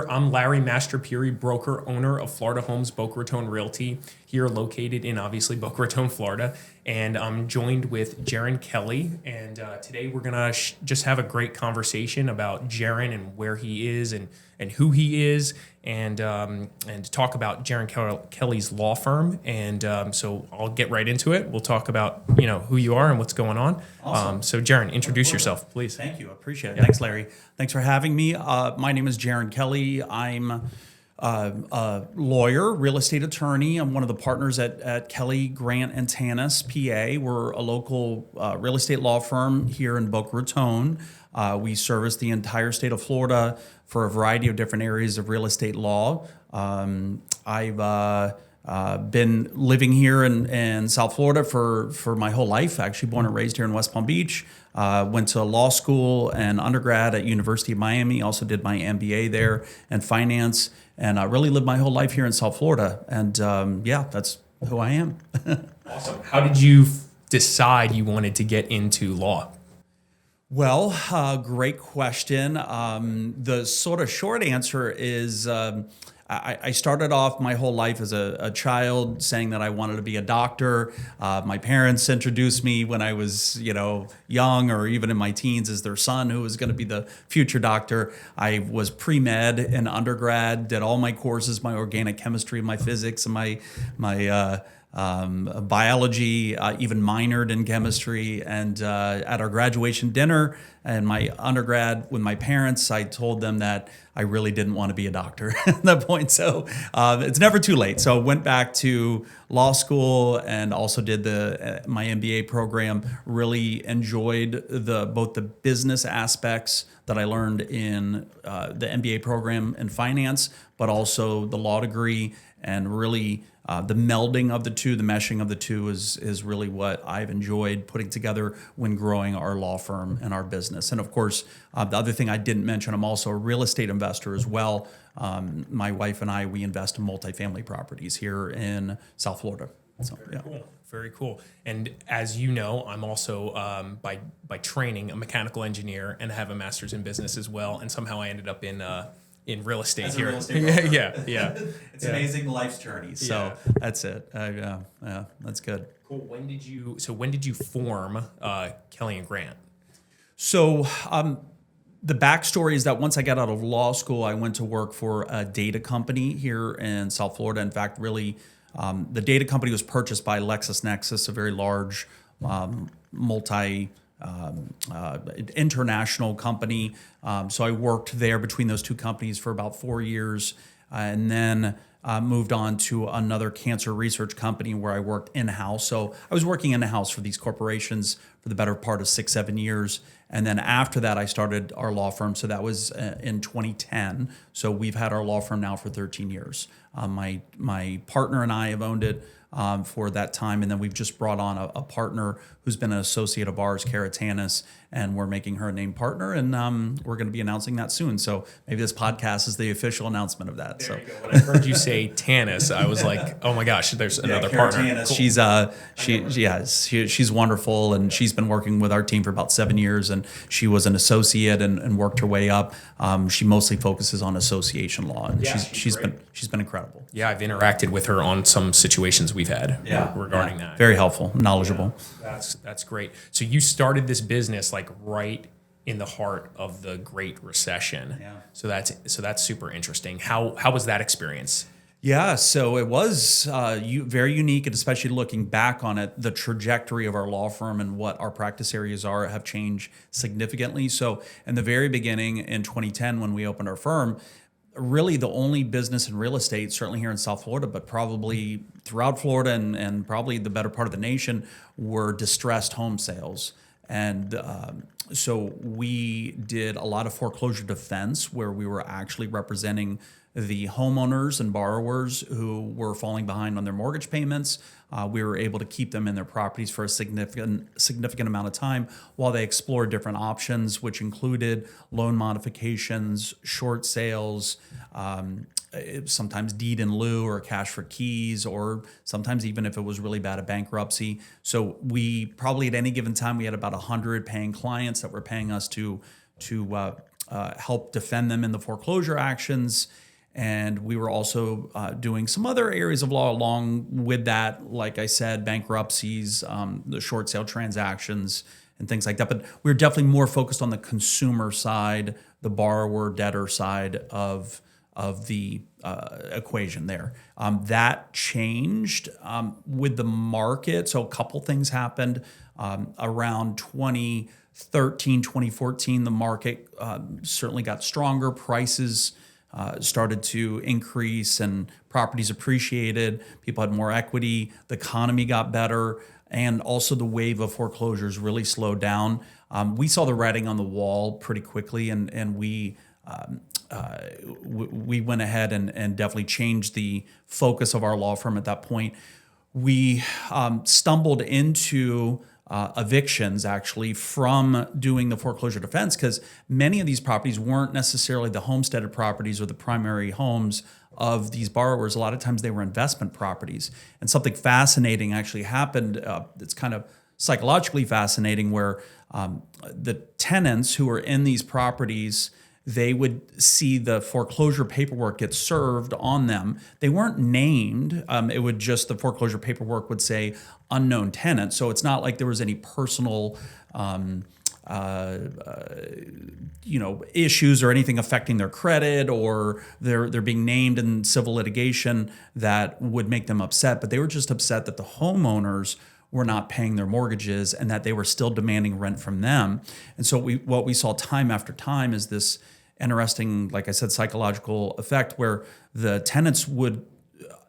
I'm Larry Mastropieri, broker, owner of Florida Homes, Boca Raton Realty, here located in obviously Boca Raton, Florida. And I'm joined with Jerron Kelley. And today we're going to just have a great conversation about Jerron and where he is and who he is, and talk about Jerron Kelley's law firm. And so I'll get right into it. We'll talk about who you are and what's going on. Awesome. So Jerron, introduce yourself, please. Thank you. I appreciate it. Yeah. Thanks, Larry. Thanks for having me. My name is Jerron Kelley. I'm a lawyer, real estate attorney. I'm one of the partners at Kelley Grant and Tanis, PA. We're a local real estate law firm here in Boca Raton. We service the entire state of Florida for a variety of different areas of real estate law. I've been living here in South Florida for my whole life. Actually born and raised here in West Palm Beach. Went to law school and undergrad at University of Miami. Also did my MBA there in finance. And I really lived my whole life here in South Florida. And that's who I am. Awesome. How did you decide you wanted to get into law? Well, great question. The sort of short answer is I started off my whole life as a child saying that I wanted to be a doctor. My parents introduced me when I was, young or even in my teens as their son who was going to be the future doctor. I was pre-med in undergrad, did all my courses, my organic chemistry, my physics, and my biology, even minored in chemistry. And at our graduation dinner and my undergrad with my parents, I told them that I really didn't want to be a doctor at that point. So it's never too late. So I went back to law school and also did my MBA program. Really enjoyed both the business aspects that I learned in the MBA program in finance, but also the law degree, and really the melding of the two, the meshing of the two is really what I've enjoyed putting together when growing our law firm and our business. And of course, the other thing I didn't mention, I'm also a real estate investor as well. My wife and I, we invest in multifamily properties here in South Florida. So, Very cool. Very cool. And as you know, I'm also by training a mechanical engineer and have a master's in business as well. And somehow I ended up in real estate here. Real estate yeah. It's amazing life's journey. So that's it. That's good. Cool. When did you form Kelley and Grant? So the backstory is that once I got out of law school, I went to work for a data company here in South Florida. In fact, really, the data company was purchased by LexisNexis, a very large international company. So I worked there between those two companies for about 4 years, and then moved on to another cancer research company where I worked in-house. So I was working in-house for these corporations for the better part of 6-7 years. And then after that, I started our law firm. So that was in 2010. So we've had our law firm now for 13 years. My partner and I have owned it for that time. And then we've just brought on a partner who's been an associate of ours, Kelley Tanis, and we're making her a named partner. And we're going to be announcing that soon. So maybe this podcast is the official announcement of that. There you go. When I heard you say Tanis, I was like, oh my gosh, there's another Kelley partner. Tanis, cool. She's wonderful, and she's been working with our team for about 7 years, and she was an associate and worked her way up. She mostly focuses on association law, and she's been incredible. Yeah, I've interacted with her on some situations we've had regarding that. Very helpful, knowledgeable. Yeah, that's great. So you started this business like right in the heart of the Great Recession. Yeah. So that's super interesting. How was that experience? Yeah, so it was very unique, and especially looking back on it, the trajectory of our law firm and what our practice areas are have changed significantly. So in the very beginning in 2010, when we opened our firm, really the only business in real estate, certainly here in South Florida, but probably throughout Florida and probably the better part of the nation, were distressed home sales. And so we did a lot of foreclosure defense where we were actually representing the homeowners and borrowers who were falling behind on their mortgage payments. We were able to keep them in their properties for a significant amount of time while they explored different options, which included loan modifications, short sales, sometimes deed in lieu or cash for keys, or sometimes even if it was really bad, a bankruptcy. So we probably at any given time, we had about 100 paying clients that were paying us to help defend them in the foreclosure actions. And we were also doing some other areas of law along with that, like I said, bankruptcies, the short sale transactions, and things like that. But we were definitely more focused on the consumer side, the borrower debtor side of the equation there. That changed with the market. So a couple things happened around 2013, 2014. The market certainly got stronger. Prices started to increase and properties appreciated. People had more equity. The economy got better. And also the wave of foreclosures really slowed down. We saw the writing on the wall pretty quickly, and we went ahead and definitely changed the focus of our law firm at that point. We stumbled into evictions actually from doing the foreclosure defense, because many of these properties weren't necessarily the homesteaded properties or the primary homes of these borrowers. A lot of times they were investment properties. And something fascinating actually happened. It's kind of psychologically fascinating, where the tenants who were in these properties, they would see the foreclosure paperwork get served on them. They weren't named. It would just, the foreclosure paperwork would say unknown tenant. So it's not like there was any personal issues or anything affecting their credit, or they're being named in civil litigation that would make them upset. But they were just upset that the homeowners were not paying their mortgages and that they were still demanding rent from them. And so what we saw time after time is this interesting, like I said, psychological effect where the tenants would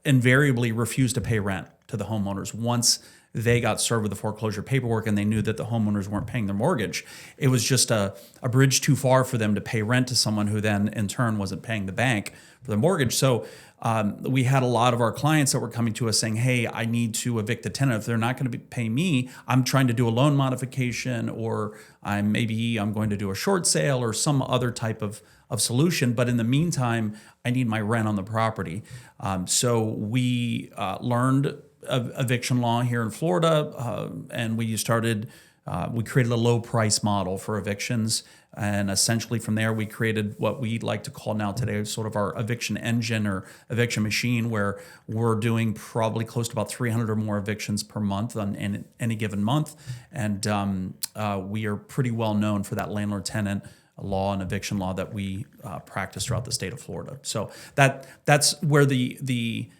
invariably refuse to pay rent to the homeowners once they got served with the foreclosure paperwork and they knew that the homeowners weren't paying their mortgage. It was just a bridge too far for them to pay rent to someone who then in turn wasn't paying the bank for the mortgage. So we had a lot of our clients that were coming to us saying, hey, I need to evict the tenant. If they're not going to pay me, I'm trying to do a loan modification, or I'm going to do a short sale or some other type of solution. But in the meantime, I need my rent on the property. So we learned eviction law here in Florida, and we created a low price model for evictions. And essentially from there, we created what we like to call now today sort of our eviction engine or eviction machine, where we're doing probably close to about 300 or more evictions per month on any given month. And we are pretty well known for that landlord-tenant law and eviction law that we practice throughout the state of Florida. So that's where the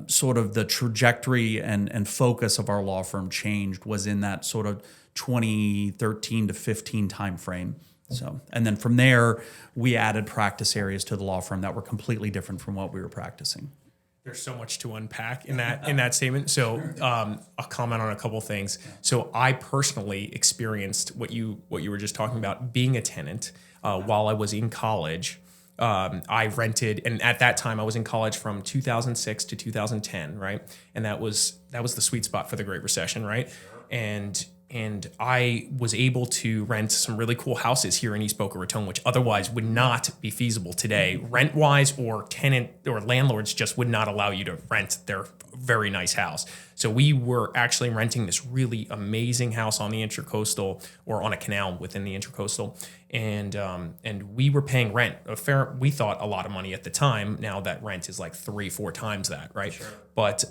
sort of the trajectory and focus of our law firm changed, was in that sort of 2013 to 15 timeframe. So, and then from there, we added practice areas to the law firm that were completely different from what we were practicing. There's so much to unpack in that statement. So I'll comment on a couple things. So I personally experienced what you were just talking about, being a tenant while I was in college. I rented, and at that time I was in college from 2006 to 2010, right? And that was the sweet spot for the Great Recession, right? And I was able to rent some really cool houses here in East Boca Raton, which otherwise would not be feasible today, rent-wise, or tenant or landlords just would not allow you to rent their very nice house. So we were actually renting this really amazing house on the Intracoastal, or on a canal within the Intracoastal, and we were paying rent we thought a lot of money at the time. Now that rent is like 3-4 times that, right? Sure. But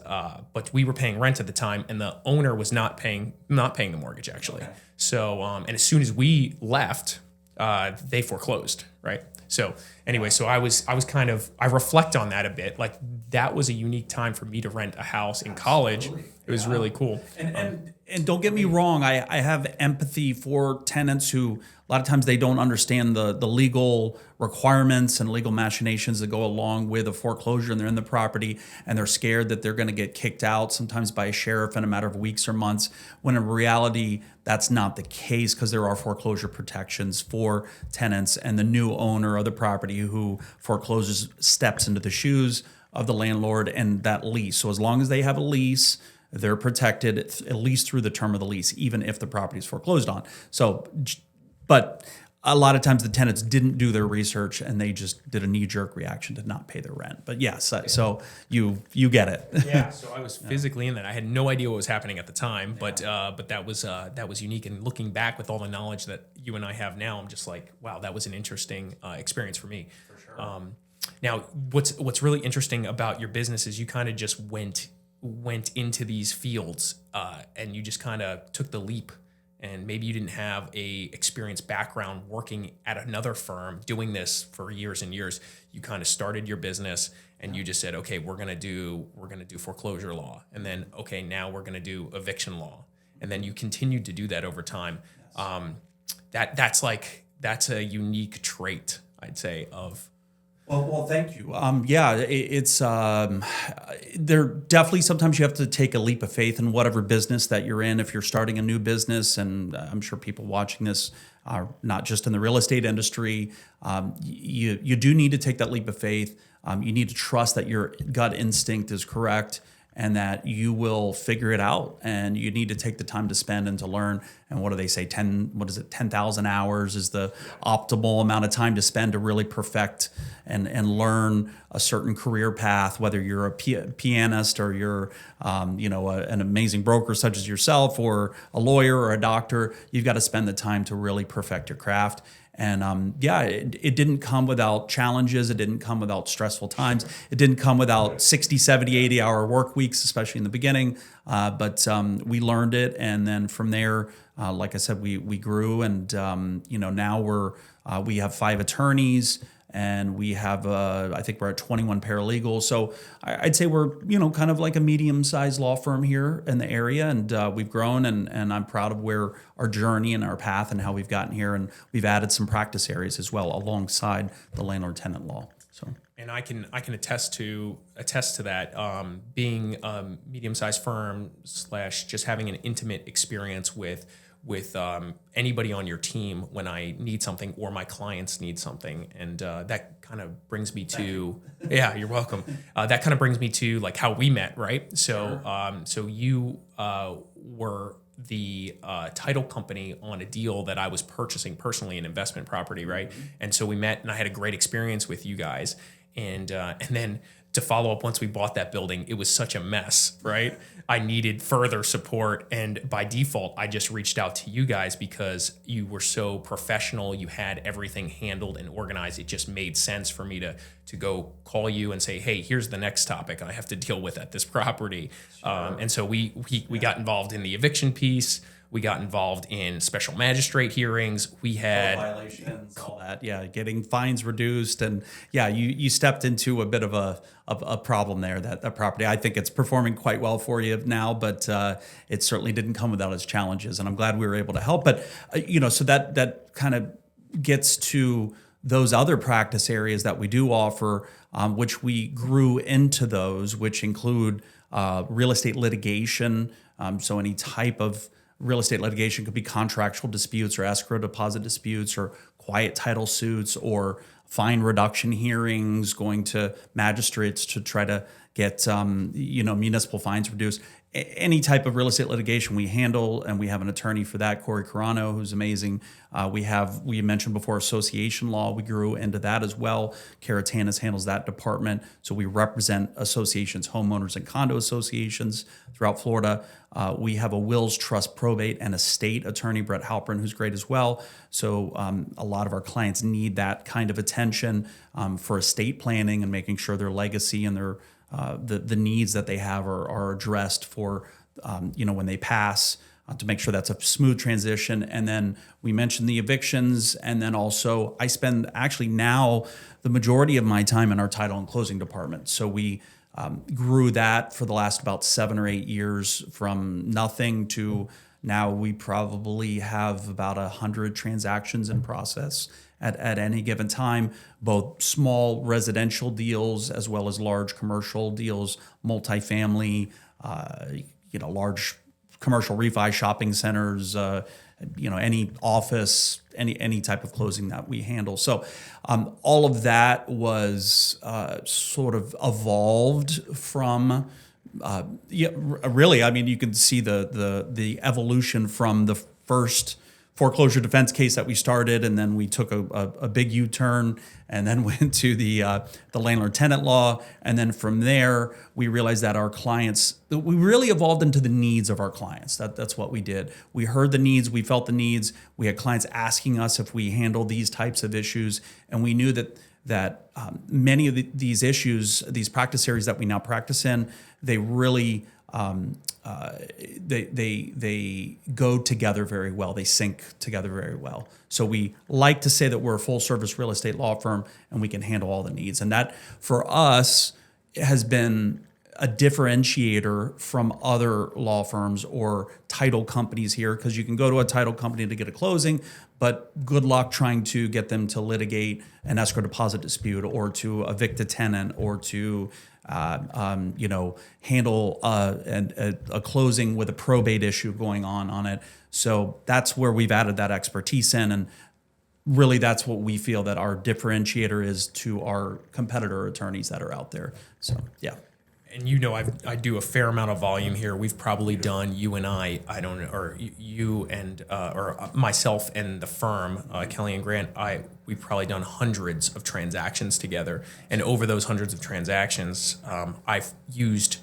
we were paying rent at the time, and the owner was not paying the mortgage actually. Okay. So and as soon as we left, they foreclosed, right? So anyway, so I reflect on that a bit. Like, that was a unique time for me to rent a house in college. It was really cool. And don't get me wrong, I have empathy for tenants who a lot of times they don't understand the legal requirements and legal machinations that go along with a foreclosure, and they're in the property and they're scared that they're going to get kicked out, sometimes by a sheriff in a matter of weeks or months, when in reality that's not the case, because there are foreclosure protections for tenants, and the new owner of the property who forecloses steps into the shoes of the landlord and that lease. So as long as they have a lease, they're protected at least through the term of the lease, even if the property is foreclosed on. So, but a lot of times the tenants didn't do their research and they just did a knee-jerk reaction to not pay their rent. But yes, so you get it. Yeah. So I was physically in that. I had no idea what was happening at the time, but that was unique. And looking back with all the knowledge that you and I have now, I'm just like, wow, that was an interesting experience for me. For sure. Now, what's really interesting about your business is you kind of just went into these fields and you just kind of took the leap. And maybe you didn't have a experienced background working at another firm doing this for years and years. You kind of started your business and you just said, okay, we're gonna do foreclosure law, and then okay, now we're gonna do eviction law, and then you continued to do that over time. That's a unique trait, I'd say, of. Well, thank you. It's there definitely sometimes you have to take a leap of faith in whatever business that you're in. If you're starting a new business, and I'm sure people watching this are not just in the real estate industry, you do need to take that leap of faith. You need to trust that your gut instinct is correct and that you will figure it out, and you need to take the time to spend and to learn. And what do they say? 10,000 hours is the optimal amount of time to spend to really perfect and learn a certain career path, whether you're a pianist or you're, an amazing broker such as yourself, or a lawyer or a doctor. You've got to spend the time to really perfect your craft. And it didn't come without challenges. It didn't come without stressful times. It didn't come without 60, 70, 80-hour work weeks, especially in the beginning. But we learned it. And then from there, like I said, we grew. And, now we have 5 attorneys. And we have, I think we're at 21 paralegals. So I'd say we're, kind of like a medium-sized law firm here in the area. And we've grown, and I'm proud of where our journey and our path and how we've gotten here. And we've added some practice areas as well alongside the landlord-tenant law. So. And I can attest to that, being a medium-sized firm / just having an intimate experience with anybody on your team when I need something or my clients need something. And that kind of brings me to, yeah, you're welcome. That kind of brings me to like how we met, right? So, sure. So you were the title company on a deal that I was purchasing personally, an investment property, right? Mm-hmm. And so we met, and I had a great experience with you guys. And then to follow up, once we bought that building, it was such a mess, right? I needed further support, and by default, I just reached out to you guys because you were so professional. You had everything handled and organized. It just made sense for me to go call you and say, hey, here's the next topic I have to deal with at this property. Sure. And so we got involved in the eviction piece. We got involved in special magistrate hearings. We had violations, all that. Yeah, getting fines reduced, and yeah, you stepped into a bit of a problem there. That property, I think it's performing quite well for you now, but it certainly didn't come without its challenges, and I'm glad we were able to help. But so that kind of gets to those other practice areas that we do offer, which we grew into those, which include real estate litigation. So any type of real estate litigation could be contractual disputes or escrow deposit disputes or quiet title suits or fine reduction hearings, going to magistrates to try to get municipal fines reduced. Any type of real estate litigation we handle, and we have an attorney for that, Corey Carano, who's amazing. We mentioned before association law. We grew into that as well. Tanis handles that department. So we represent associations, homeowners and condo associations throughout Florida. We have a wills, trust, probate, and estate attorney, Brett Halpern, who's great as well. So a lot of our clients need that kind of attention for estate planning and making sure their legacy and their the needs that they have are addressed for when they pass, to make sure that's a smooth transition. And then we mentioned the evictions, and then also I spend actually now the majority of my time in our title and closing department. So we grew that for the last about 7 or 8 years from nothing to now we probably have about 100 transactions in process at any given time, both small residential deals as well as large commercial deals, multifamily, large commercial refi shopping centers, any office, any type of closing that we handle. So all of that was sort of evolved from really, I mean, you can see the evolution from the first foreclosure defense case that we started, and then we took a big U-turn, and then went to the landlord tenant law, and then from there we realized that our clients, we really evolved into the needs of our clients. That's what we did. We heard the needs, we felt the needs. We had clients asking us if we handle these types of issues, and we knew that many of these issues, these practice areas that we now practice in, they really they go together very well. They sync together very well. So we like to say that we're a full service real estate law firm and we can handle all the needs. And that for us has been a differentiator from other law firms or title companies here, because you can go to a title company to get a closing, but good luck trying to get them to litigate an escrow deposit dispute or to evict a tenant or to handle a closing with a probate issue going on it. So that's where we've added that expertise in, and really that's what we feel that our differentiator is to our competitor attorneys that are out there. So yeah. And I do a fair amount of volume here. We've probably done, you and I don't know, or you and or myself and the firm, Kelley and Grant, we've probably done hundreds of transactions together. And over those hundreds of transactions, I've used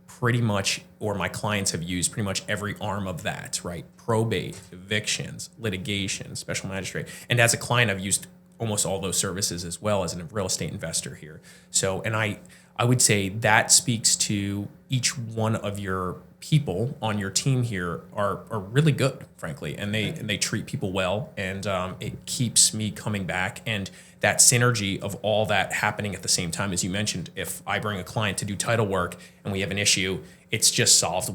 pretty much, or my clients have used pretty much every arm of that, right? Probate, evictions, litigation, special magistrate. And as a client, I've used almost all those services as well as a real estate investor here. So, and I would say that speaks to each one of your people on your team here are really good, frankly, and they treat people well, and it keeps me coming back. And that synergy of all that happening at the same time, as you mentioned, if I bring a client to do title work and we have an issue, it's just solved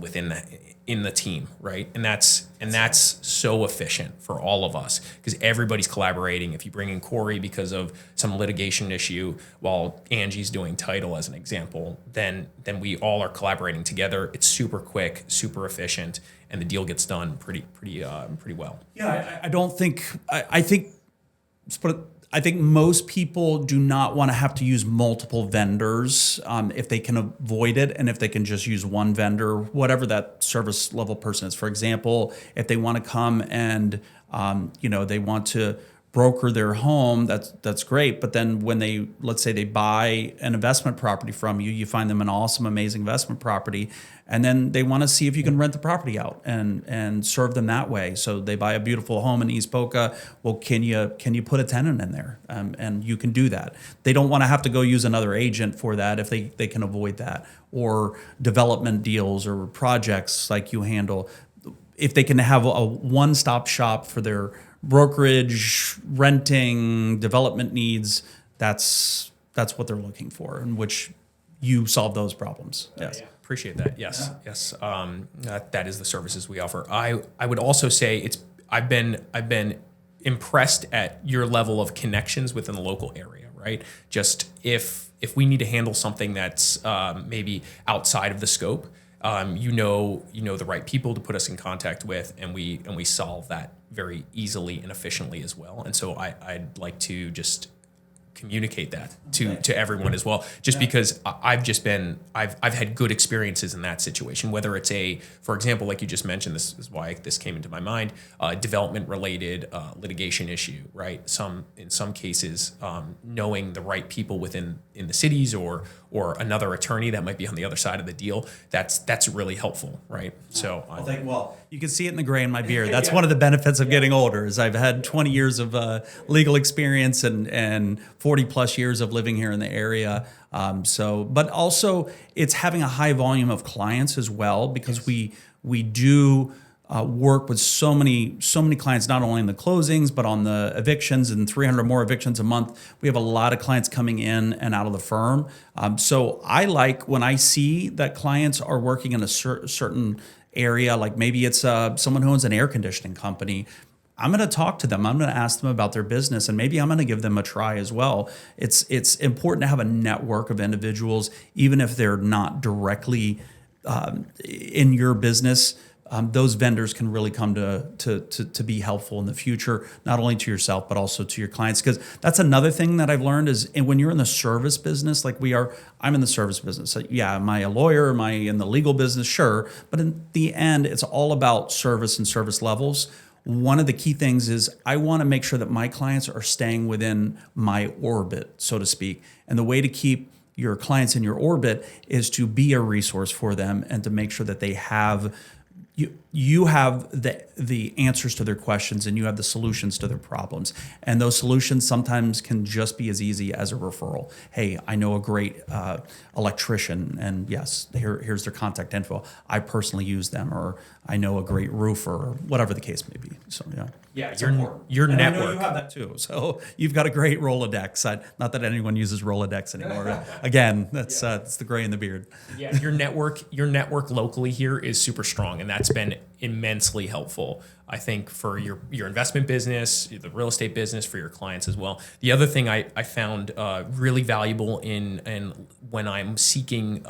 in the team, right? And that's so efficient for all of us because everybody's collaborating. If you bring in Corey because of some litigation issue while Angie's doing title as an example, then we all are collaborating together. It's super quick, super efficient, and the deal gets done pretty well. Yeah, I think most people do not want to have to use multiple vendors if they can avoid it, and if they can just use one vendor, whatever that service level person is. For example, if they want to come and they want to broker their home, that's great. But then when let's say they buy an investment property from you, you find them an awesome, amazing investment property, and then they want to see if you can rent the property out and serve them that way. So they buy a beautiful home in East Boca. Well, can you put a tenant in there? And you can do that. They don't want to have to go use another agent for that if they can avoid that. Or development deals or projects like you handle. If they can have a one-stop shop for their brokerage, renting, development needs, that's what they're looking for, in which you solve those problems. Yes. Yeah. Appreciate that. Yes. Yeah. Yes. That is the services we offer. I would also say I've been impressed at your level of connections within the local area, right? Just if we need to handle something that's maybe outside of the scope, you know the right people to put us in contact with, and we solve that very easily and efficiently as well. And so I'd like to just communicate that to everyone as well, just because I've had good experiences in that situation, whether it's for example, like you just mentioned, this is why this came into my mind, development related litigation issue, right? In some cases, knowing the right people in the cities or another attorney that might be on the other side of the deal, that's really helpful, right? So you can see it in the gray in my beard. That's one of the benefits of getting older, is I've had 20 years of legal experience and 40 plus years of living here in the area. But also it's having a high volume of clients as well, because we do work with so many clients, not only in the closings, but on the evictions, and 300 more evictions a month. We have a lot of clients coming in and out of the firm. So I like when I see that clients are working in a certain area, like maybe it's someone who owns an air conditioning company. I'm going to talk to them. I'm going to ask them about their business, and maybe I'm going to give them a try as well. It's important to have a network of individuals, even if they're not directly in your business. Those vendors can really come to be helpful in the future, not only to yourself, but also to your clients. Because that's another thing that I've learned is when you're in the service business, like I'm in the service business. So yeah, am I a lawyer? Am I in the legal business? Sure. But in the end, it's all about service and service levels. one of the key things is I want to make sure that my clients are staying within my orbit, so to speak. And the way to keep your clients in your orbit is to be a resource for them and to make sure that they have you have the answers to their questions and you have the solutions to their problems. And those solutions sometimes can just be as easy as a referral. Hey, I know a great electrician, and yes, here's their contact info. I personally use them, or I know a great roofer, or whatever the case may be. So yeah, your and network. I know you have that too. So you've got a great Rolodex. Not that anyone uses Rolodex anymore. Again, that's the gray in the beard. Yeah, your network locally here is super strong, and that's been immensely helpful, I think, for your investment business, the real estate business, for your clients as well. The other thing I found really valuable in when I'm seeking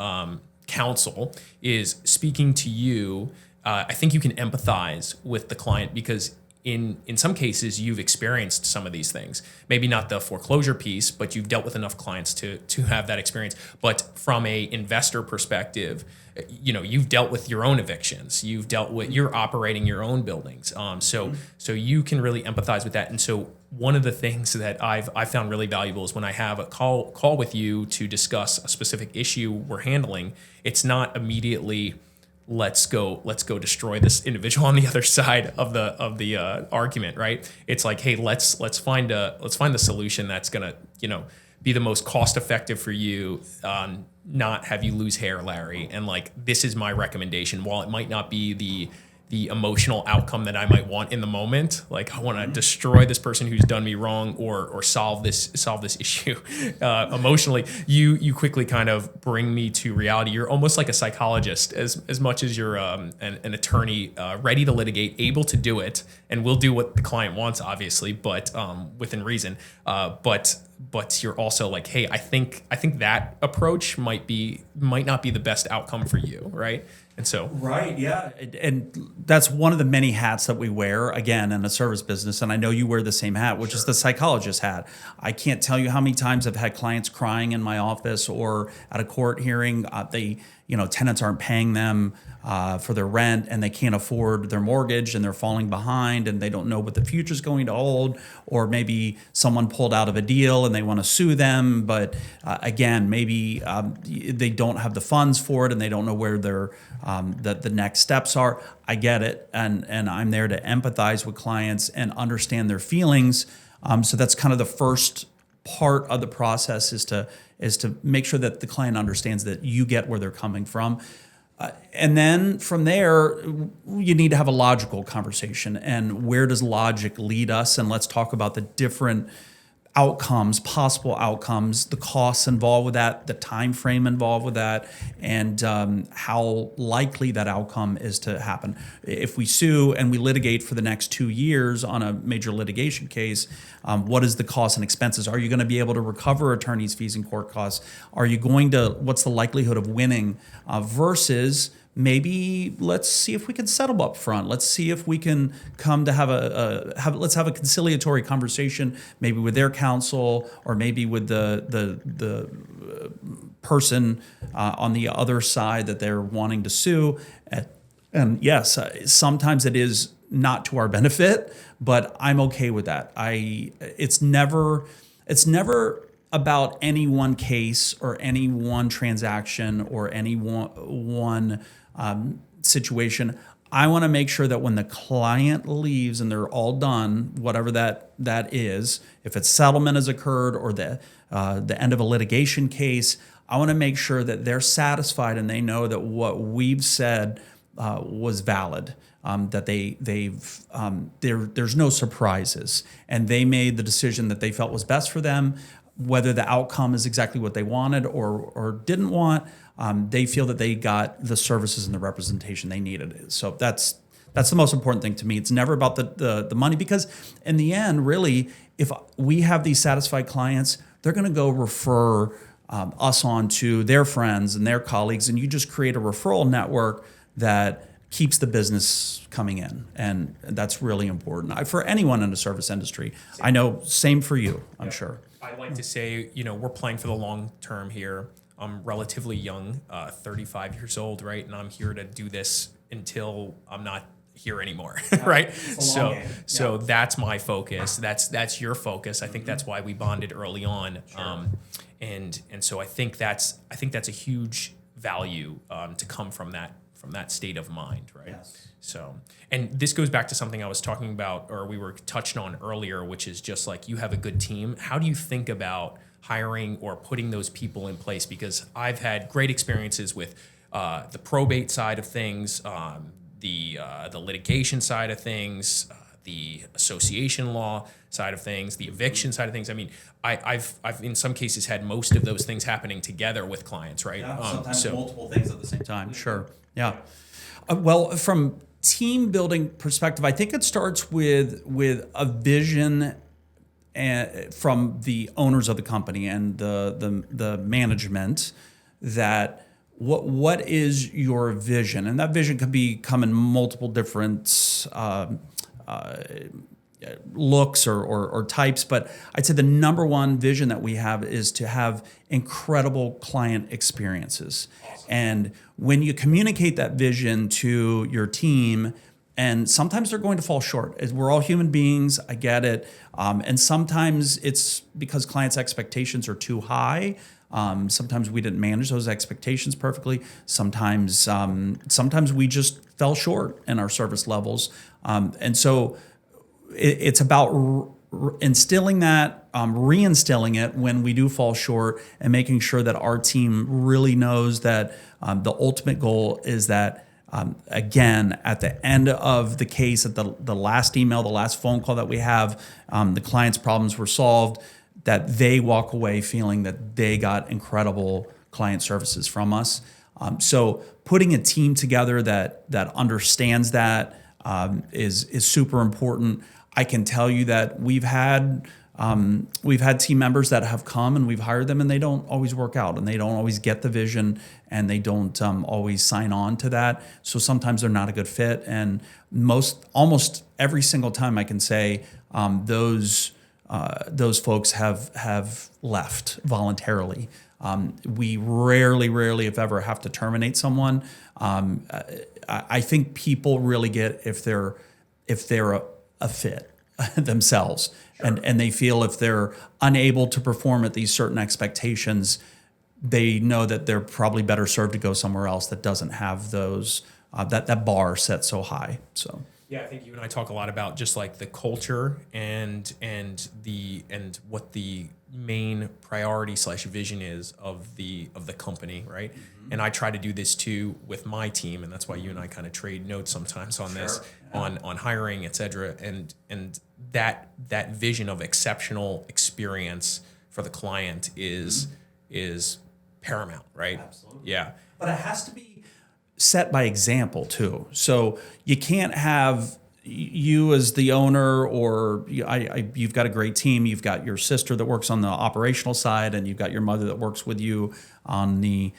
counsel is speaking to you. I think you can empathize with the client because in some cases you've experienced some of these things. Maybe not the foreclosure piece, but you've dealt with enough clients to have that experience. But from a investor perspective, you've dealt with your own evictions. You're operating your own buildings. So you can really empathize with that. And so one of the things that I've found really valuable is when I have a call with you to discuss a specific issue we're handling, it's not immediately let's go destroy this individual on the other side of the argument, right? It's like, hey, let's find the solution that's gonna be the most cost effective for you, not have you lose hair, Larry. And like, this is my recommendation. While it might not be the emotional outcome that I might want in the moment, like I want to destroy this person who's done me wrong or solve this issue emotionally, you quickly kind of bring me to reality. You're almost like a psychologist as much as you're an attorney, ready to litigate, able to do it, and will do what the client wants, obviously, but within reason. But you're also like, hey, I think that approach might not be the best outcome for you, right? And so right, yeah, and that's one of the many hats that we wear, again, in a service business. And I know you wear the same hat, which is the psychologist hat. I can't tell you how many times I've had clients crying in my office or at a court hearing. Tenants aren't paying them for their rent, and they can't afford their mortgage, and they're falling behind, and they don't know what the future is going to hold. Or maybe someone pulled out of a deal and they want to sue them, but again, maybe they don't have the funds for it, and they don't know where the next steps are. I get it, and I'm there to empathize with clients and understand their feelings. So that's kind of the first part of the process is to make sure that the client understands that you get where they're coming from. And then from there, you need to have a logical conversation. And where does logic lead us? And let's talk about the different possible outcomes, the costs involved with that, the time frame involved with that, and how likely that outcome is to happen. If we sue and we litigate for the next 2 years on a major litigation case, what is the cost and expenses? Are you going to be able to recover attorney's fees and court costs? What's the likelihood of winning versus maybe let's see if we can settle up front. Let's see if we can come to let's have a conciliatory conversation, maybe with their counsel or maybe with the person on the other side that they're wanting to sue. And yes, sometimes it is not to our benefit, but I'm okay with that. It's never about any one case or any one transaction or any one situation. I want to make sure that when the client leaves and they're all done, whatever that is, if it's settlement has occurred or the end of a litigation case, I want to make sure that they're satisfied and they know that what we've said was valid. That there's no surprises, and they made the decision that they felt was best for them. Whether the outcome is exactly what they wanted or didn't want, they feel that they got the services and the representation they needed. So that's the most important thing to me. It's never about the money, because in the end, really, if we have these satisfied clients, they're going to go refer us on to their friends and their colleagues, and you just create a referral network that keeps the business coming in, and that's really important for anyone in the service industry. I know, same for you, I'm sure. I like to say, we're playing for the long term here. I'm relatively young, 35 years old, right? And I'm here to do this until I'm not here anymore, right? So game. that's my focus. That's your focus. I think that's why we bonded early on. Sure. And so I think that's a huge value to come from that state of mind, right? Yes. So, and this goes back to something I was talking about, or we were touched on earlier, which is just like, you have a good team. How do you think about hiring or putting those people in place? Because I've had great experiences with the probate side of things, the litigation side of things, the association law side of things, the eviction side of things. I mean, I've in some cases had most of those things happening together with clients, right? Yeah, sometimes multiple things at the same time. Sure. Yeah. Well, from team building perspective, I think it starts with a vision from the owners of the company and the management, that what is your vision, and that vision can come in multiple different looks or types, but I'd say the number one vision that we have is to have incredible client experiences. Awesome. And when you communicate that vision to your team, and sometimes they're going to fall short. We're all human beings, I get it. And sometimes it's because clients' expectations are too high. Sometimes we didn't manage those expectations perfectly. Sometimes we just fell short in our service levels. And so it's about instilling that, reinstilling it when we do fall short, and making sure that our team really knows that the ultimate goal is that, again, at the end of the case, at the last email, the last phone call that we have, the client's problems were solved, that they walk away feeling that they got incredible client services from us. So putting a team together that understands that is super important. I can tell you that we've had team members that have come and we've hired them, and they don't always work out, and they don't always get the vision, and they don't always sign on to that. So sometimes they're not a good fit. And almost every single time I can say those folks have left voluntarily. We rarely, if ever, have to terminate someone. I think people really get if they're a fit themselves. Sure. And they feel if they're unable to perform at these certain expectations, they know that they're probably better served to go somewhere else that doesn't have those that bar set so high. So yeah, I think you and I talk a lot about just like the culture and what the main priority / vision is of the company, right? Mm-hmm. And I try to do this too with my team, and that's why you and I kind of trade notes sometimes on this, on hiring, et cetera. And that vision of exceptional experience for the client is paramount, right? Absolutely. Yeah. But it has to be set by example too. So you can't have you as the owner, or you've got a great team. You've got your sister that works on the operational side, and you've got your mother that works with you on the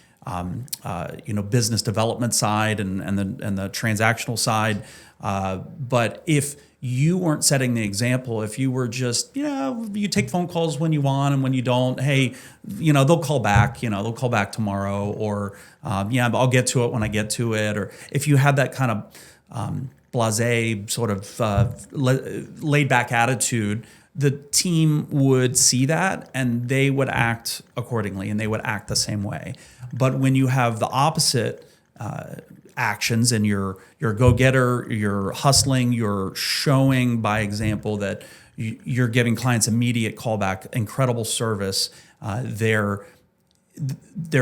business development side and the transactional side. But if you weren't setting the example, if you were just, you take phone calls when you want, and when you don't, hey, they'll call back, they'll call back tomorrow, or, I'll get to it when I get to it. Or if you had that kind of blasé sort of laid back attitude, the team would see that and they would act accordingly, and they would act the same way. But when you have the opposite actions, and you're a go-getter, you're hustling, you're showing by example that you're giving clients immediate callback, incredible service, they're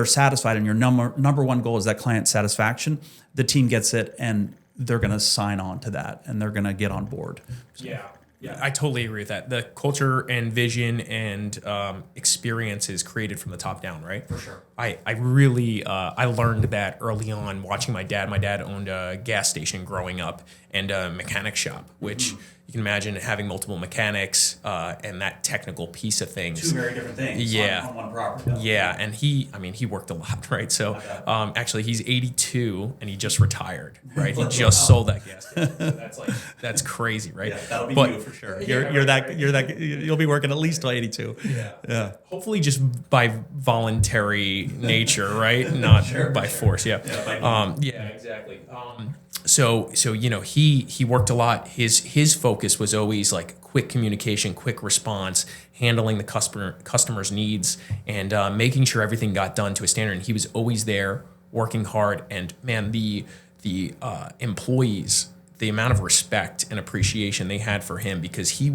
satisfied, and your number one goal is that client satisfaction, the team gets it, and they're going to sign on to that, and they're going to get on board. So, yeah, I totally agree with that. The culture and vision and experience is created from the top down, right? For sure. I really I learned that early on watching my dad. My dad owned a gas station growing up and a mechanic shop, which you can imagine having multiple mechanics and that technical piece of things. Two very different things. Yeah. On one property. Yeah, and he worked a lot, right? So actually, he's 82 and he just retired, right? He just sold that gas station. So that's crazy, right? Yeah, that'll be you for sure. You'll be working at least till 82. Yeah. Hopefully, just by voluntary nature, right? Not by force. Yeah. Yeah, exactly. So he worked a lot. His focus was always like quick communication, quick response, handling the customer's needs, and making sure everything got done to a standard. And he was always there, working hard. And man, the employees, the amount of respect and appreciation they had for him, because he'd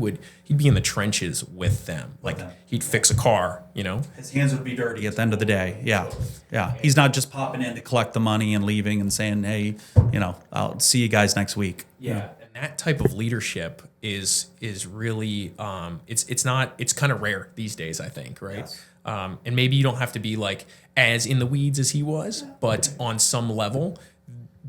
be in the trenches with them. Like he'd fix a car, His hands would be dirty at the end of the day. Yeah. Yeah. He's not just popping in to collect the money and leaving and saying, hey, I'll see you guys next week. Yeah. And that type of leadership is really, it's kind of rare these days, I think. Right. Yes. And maybe you don't have to be like as in the weeds as he was, but on some level,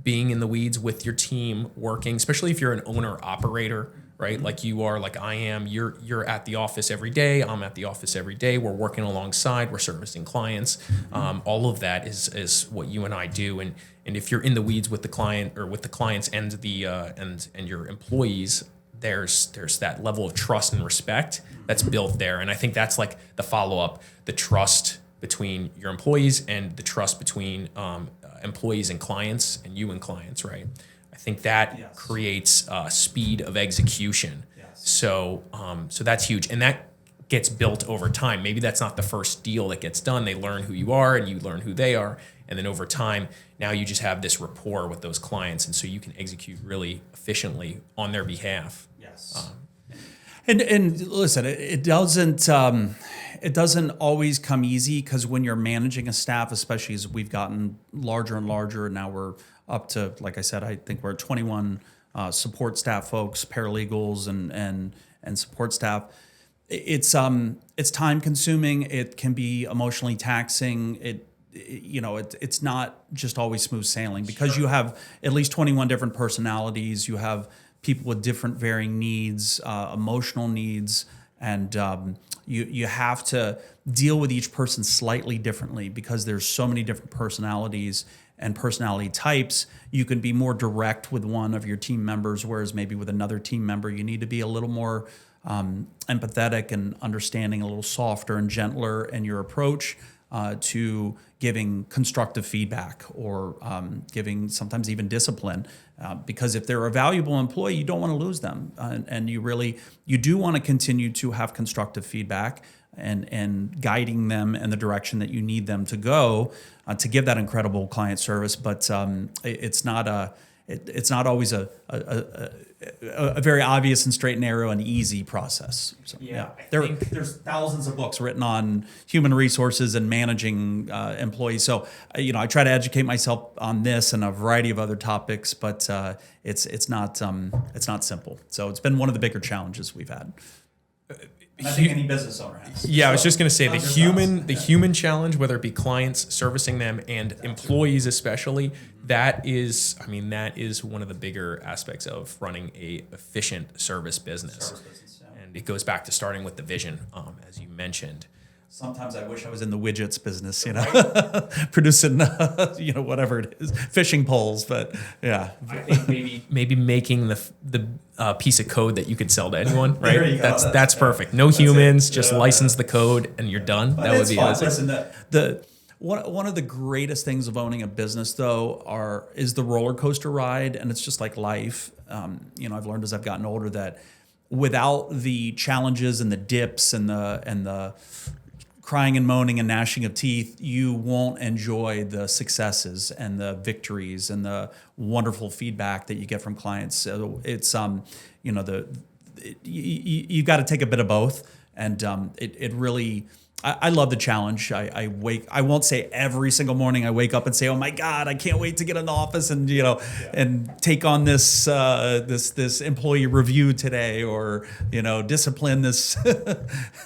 being in the weeds with your team, working, especially if you're an owner operator, right? Like you are, like I am. You're at the office every day. I'm at the office every day. We're working alongside. We're servicing clients. All of that is what you and I do. And if you're in the weeds with the client or with the clients and the and your employees, there's that level of trust and respect that's built there. And I think that's like the follow up, the trust between your employees and the trust between employees and clients, and you and clients, right? I think that creates speed of execution. Yes. So that's huge, and that gets built over time. Maybe that's not the first deal that gets done. They learn who you are, and you learn who they are, and then over time, now you just have this rapport with those clients, and so you can execute really efficiently on their behalf. Yes. And listen, it doesn't always come easy, because when you're managing a staff, especially as we've gotten larger and larger, and now we're up to, like I said, I think we're at 21 support staff folks, paralegals, and support staff. It's time consuming. It can be emotionally taxing. It's not just always smooth sailing, because you have at least 21 different personalities. You have people with different varying needs, emotional needs, and you have to deal with each person slightly differently, because there's so many different personalities and personality types. You can be more direct with one of your team members, whereas maybe with another team member, you need to be a little more empathetic and understanding, a little softer and gentler in your approach to giving constructive feedback, or giving sometimes even discipline. Because if they're a valuable employee, you don't want to lose them. And you do want to continue to have constructive feedback and guiding them in the direction that you need them to go to give that incredible client service. But it's not always a very obvious and straight and narrow and easy process. So, there's thousands of books written on human resources and managing employees. So I try to educate myself on this and a variety of other topics, but it's not simple. So it's been one of the bigger challenges we've had. And I think any business owner has. Yeah, I was just going to say the human challenge, whether it be clients, servicing them, and employees especially, that is one of the bigger aspects of running a efficient service business. And it goes back to starting with the vision, as you mentioned. Sometimes I wish I was in the widgets business, producing, whatever it is, fishing poles. But yeah, I think maybe making the piece of code that you could sell to anyone, right? There you go. That's perfect. No humans, just license the code and you're done. That would be awesome. Listen, one of the greatest things of owning a business, though, is the roller coaster ride, and it's just like life. I've learned as I've gotten older that without the challenges and the dips and the crying and moaning and gnashing of teeth, you won't enjoy the successes and the victories and the wonderful feedback that you get from clients. So it's you got to take a bit of both, and it really. I love the challenge. I won't say every single morning I wake up and say, "Oh my God, I can't wait to get in the office and and take on this this employee review today, or discipline this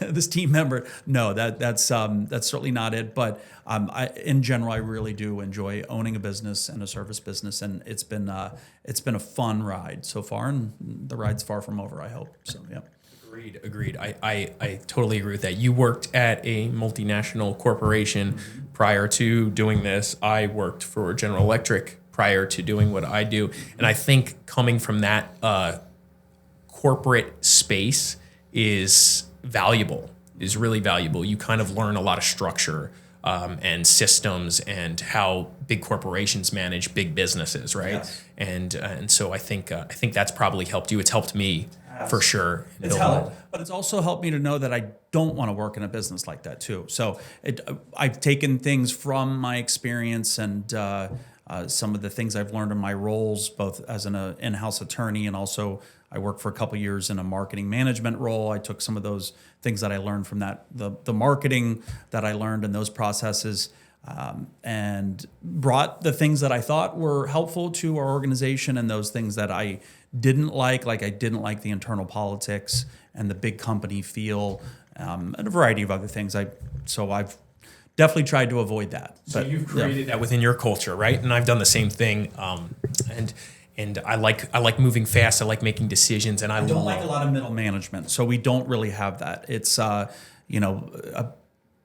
this team member." No, that's certainly not it. But in general, I really do enjoy owning a business and a service business, and it's been a fun ride so far, and the ride's far from over, I hope. So yeah. Agreed. I totally agree with that. You worked at a multinational corporation prior to doing this. I worked for General Electric prior to doing what I do. And I think coming from that corporate space is really valuable. You kind of learn a lot of structure, and systems and how big corporations manage big businesses, right? Yes. And so I think that's probably helped you. It's helped me for sure. It's helped, but it's also helped me to know that I don't want to work in a business like that too. So I've taken things from my experience and some of the things I've learned in my roles, both as an in-house attorney and also I worked for a couple of years in a marketing management role. I took some of those things that I learned from that, the marketing that I learned in those processes, and brought the things that I thought were helpful to our organization and those things that I didn't like I didn't like the internal politics and the big company feel, and a variety of other things. So I've definitely tried to avoid that. So you've created that within your culture, right? And I've done the same thing. And I like moving fast. I like making decisions, and I don't like a lot of middle management. So we don't really have that. It's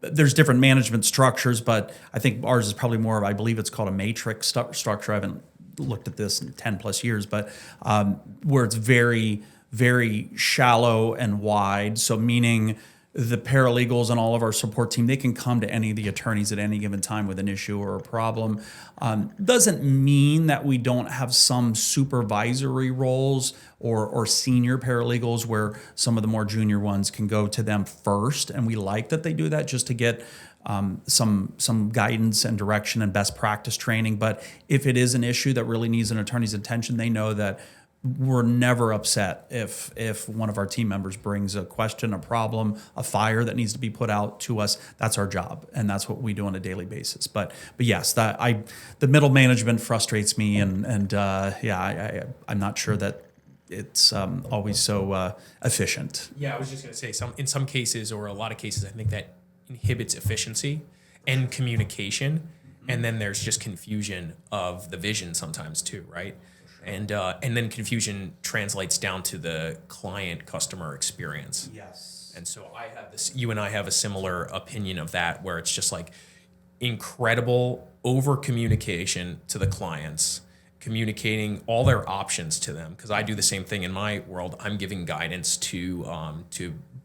there's different management structures, but I think ours is probably more of, I believe it's called a matrix structure. I haven't looked at this in 10 plus years, but where it's very, very shallow and wide. So meaning the paralegals and all of our support team, they can come to any of the attorneys at any given time with an issue or a problem. Doesn't mean that we don't have some supervisory roles or senior paralegals where some of the more junior ones can go to them first. And we like that they do that just to get some guidance and direction and best practice training. But if it is an issue that really needs an attorney's attention, they know that we're never upset if one of our team members brings a question, a problem, a fire that needs to be put out to us. That's our job, and that's what we do on a daily basis. But yes, the middle management frustrates me, and I'm not sure that it's always so efficient. Yeah, I was just going to say, in some cases or a lot of cases, I think that inhibits efficiency and communication, and then there's just confusion of the vision sometimes too, right? And then confusion translates down to the client customer experience. Yes. And so you and I have a similar opinion of that, where it's just like incredible over communication to the clients, communicating all their options to them. Because I do the same thing in my world. I'm giving guidance to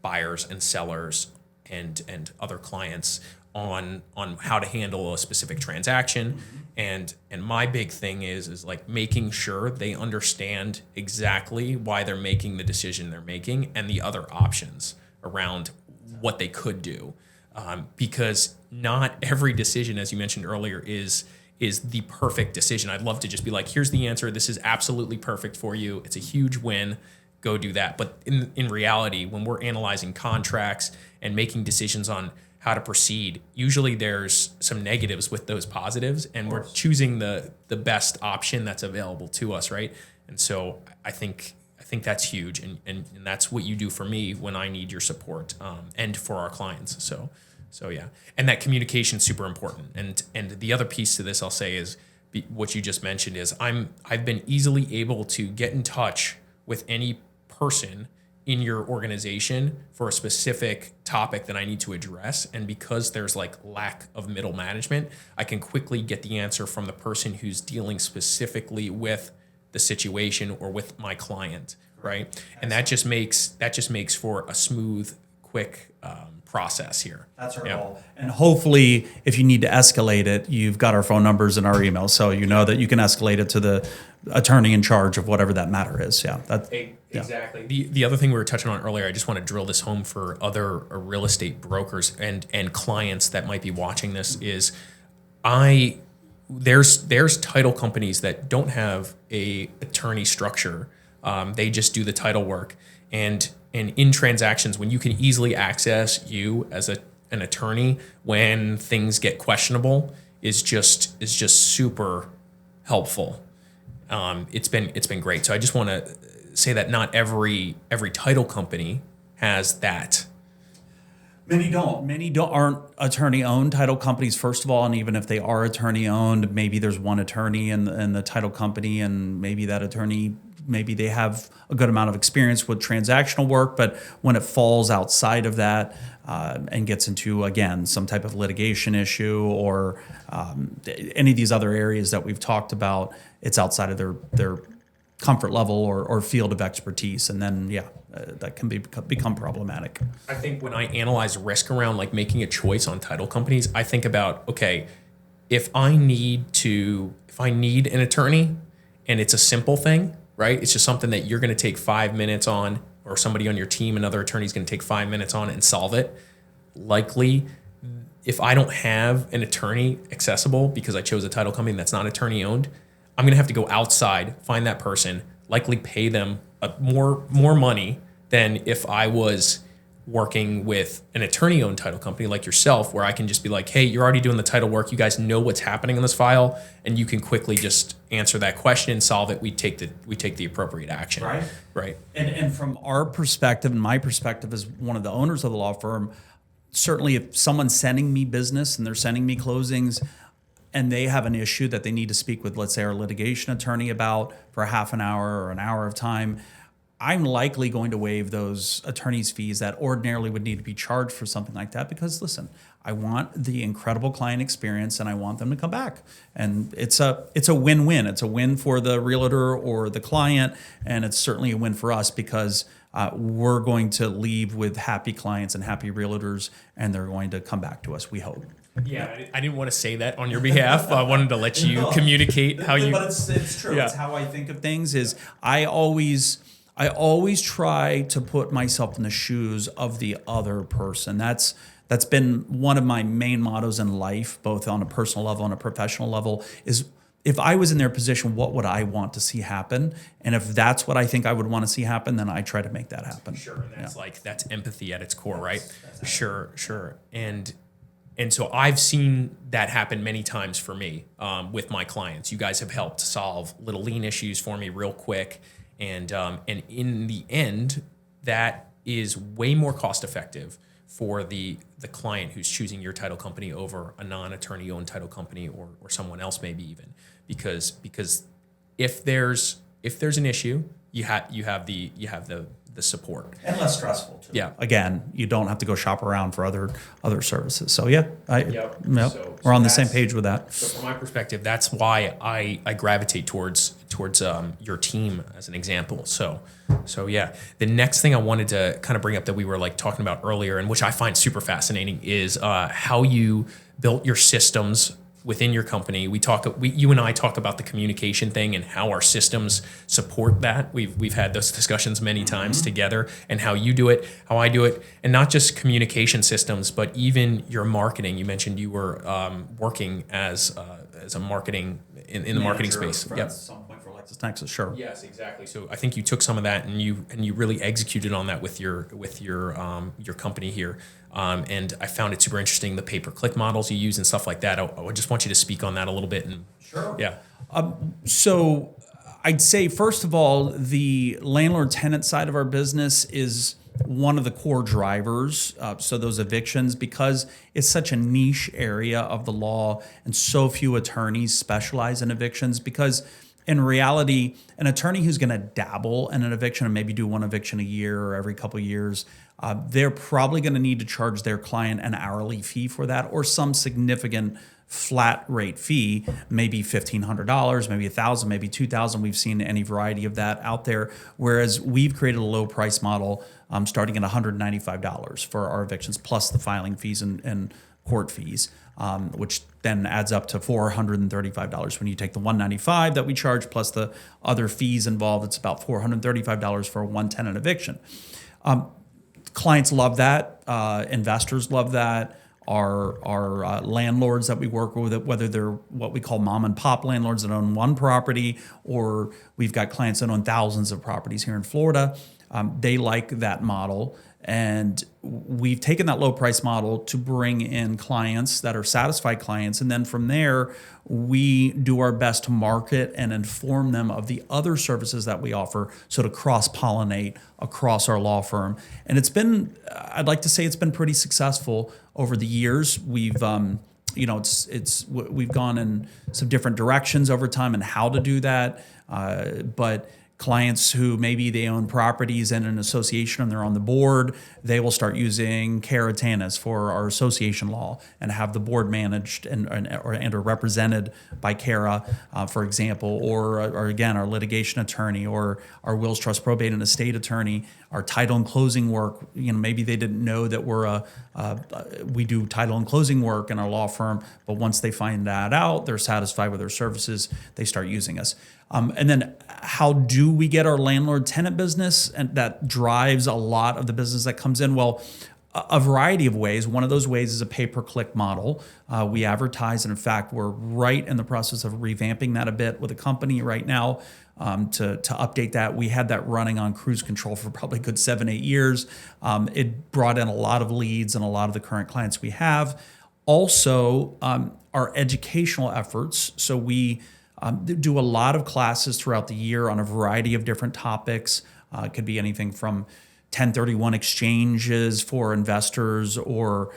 buyers and sellers and other clients on how to handle a specific transaction. And my big thing is like making sure they understand exactly why they're making the decision they're making and the other options around what they could do. Because not every decision, as you mentioned earlier, is the perfect decision. I'd love to just be like, here's the answer. This is absolutely perfect for you. It's a huge win. Go do that. But in reality, when we're analyzing contracts and making decisions on how to proceed, usually there's some negatives with those positives, and we're choosing the best option that's available to us, right? And so I think that's huge, and that's what you do for me when I need your support, and for our clients. So yeah, and that communication is super important. And the other piece to this I'll say is what you just mentioned is I've been easily able to get in touch with any person in your organization for a specific topic that I need to address. And because there's like lack of middle management, I can quickly get the answer from the person who's dealing specifically with the situation or with my client, right? And that just makes for a smooth, quick process here. That's our goal. And hopefully, if you need to escalate it, you've got our phone numbers and our emails, so you know that you can escalate it to the attorney in charge of whatever that matter is. Exactly. The other thing we were touching on earlier, I just want to drill this home for other real estate brokers and clients that might be watching this, is there's title companies that don't have a attorney structure. They just do the title work, and in transactions, when you can easily access you as an attorney when things get questionable, is just super helpful. It's been great. So I just want to say that not every title company has that. Many aren't attorney-owned title companies, first of all, and even if they are attorney-owned, maybe there's one attorney in the title company, and maybe that attorney, maybe they have a good amount of experience with transactional work, but when it falls outside of that and gets into, again, some type of litigation issue or any of these other areas that we've talked about, it's outside of their comfort level or field of expertise, and then that can become problematic. I think when I analyze risk around like making a choice on title companies, I think about, okay, if I need an attorney and it's a simple thing, right? It's just something that you're going to take 5 minutes on, or somebody on your team, another attorney is going to take 5 minutes on and solve it. Likely, if I don't have an attorney accessible because I chose a title company that's not attorney owned, I'm going to have to go outside, find that person, likely pay them more money than if I was working with an attorney-owned title company like yourself, where I can just be like, hey, you're already doing the title work. You guys know what's happening in this file, and you can quickly just answer that question, solve it. We take the appropriate action. Right. And from our perspective, and my perspective as one of the owners of the law firm, certainly if someone's sending me business and they're sending me closings, and they have an issue that they need to speak with, let's say, our litigation attorney about for a half an hour or an hour of time, I'm likely going to waive those attorney's fees that ordinarily would need to be charged for something like that, because listen, I want the incredible client experience and I want them to come back. And it's a win-win. It's a win for the realtor or the client, and it's certainly a win for us because we're going to leave with happy clients and happy realtors, and they're going to come back to us, we hope. Yeah, I didn't want to say that on your behalf. I wanted to let you communicate how you. But it's true. Yeah. It's how I think of things. Is I always try to put myself in the shoes of the other person. That's been one of my main mottos in life, both on a personal level and a professional level. Is if I was in their position, what would I want to see happen? And if that's what I think I would want to see happen, then I try to make that happen. Sure, and that's empathy at its core, right? Sure. And so I've seen that happen many times for me with my clients. You guys have helped solve little lien issues for me real quick. And in the end, that is way more cost effective for the client who's choosing your title company over a non-attorney owned title company or someone else maybe even. Because if there's an issue, you have the support, and less stressful too. Yeah. Again, you don't have to go shop around for other services. So we're on the same page with that. So from my perspective, that's why I gravitate towards your team as an example. So yeah, the next thing I wanted to kind of bring up that we were like talking about earlier, and which I find super fascinating, is how you built your systems within your company. You and I talk about the communication thing and how our systems support that. We've had those discussions many times together, and how you do it, how I do it, and not just communication systems, but even your marketing. You mentioned you were working as a marketing in the marketing space. Yep. Texas, sure. Yes, exactly. So I think you took some of that and you really executed on that with your company here. And I found it super interesting, the pay-per-click models you use and stuff like that. I just want you to speak on that a little bit. And sure. Yeah. So I'd say, first of all, the landlord-tenant side of our business is one of the core drivers. So those evictions, because it's such a niche area of the law and so few attorneys specialize in evictions, because in reality, an attorney who's going to dabble in an eviction and maybe do one eviction a year or every couple of years, they're probably going to need to charge their client an hourly fee for that, or some significant flat rate fee, maybe $1,500, maybe $1,000, maybe $2,000. We've seen any variety of that out there. Whereas we've created a low price model starting at $195 for our evictions, plus the filing fees and court fees, which then adds up to $435 when you take the $195 that we charge plus the other fees involved. It's about $435 for a one-tenant eviction. Clients love that. Investors love that. Our landlords that we work with, whether they're what we call mom and pop landlords that own one property, or we've got clients that own thousands of properties here in Florida, they like that model. And we've taken that low price model to bring in clients that are satisfied clients. And then from there, we do our best to market and inform them of the other services that we offer, so to cross-pollinate across our law firm. And I'd like to say it's been pretty successful over the years. We've we've gone in some different directions over time and how to do that. But clients who maybe they own properties in an association and they're on the board, they will start using Kelley and Tanis for our association law and have the board managed and or represented by Kelley, for example, or again, our litigation attorney or our wills, trust, probate, and estate attorney, our title and closing work. Maybe they didn't know that we do title and closing work in our law firm, but once they find that out, they're satisfied with their services, they start using us. And then how do we get our landlord tenant business? And that drives a lot of the business that comes in. Well, a variety of ways. One of those ways is a pay-per-click model. We advertise, and in fact, we're right in the process of revamping that a bit with a company right now to update that. We had that running on cruise control for probably a good 7-8 years. It brought in a lot of leads and a lot of the current clients we have. Also, our educational efforts. So we do a lot of classes throughout the year on a variety of different topics. It could be anything from 1031 exchanges for investors, or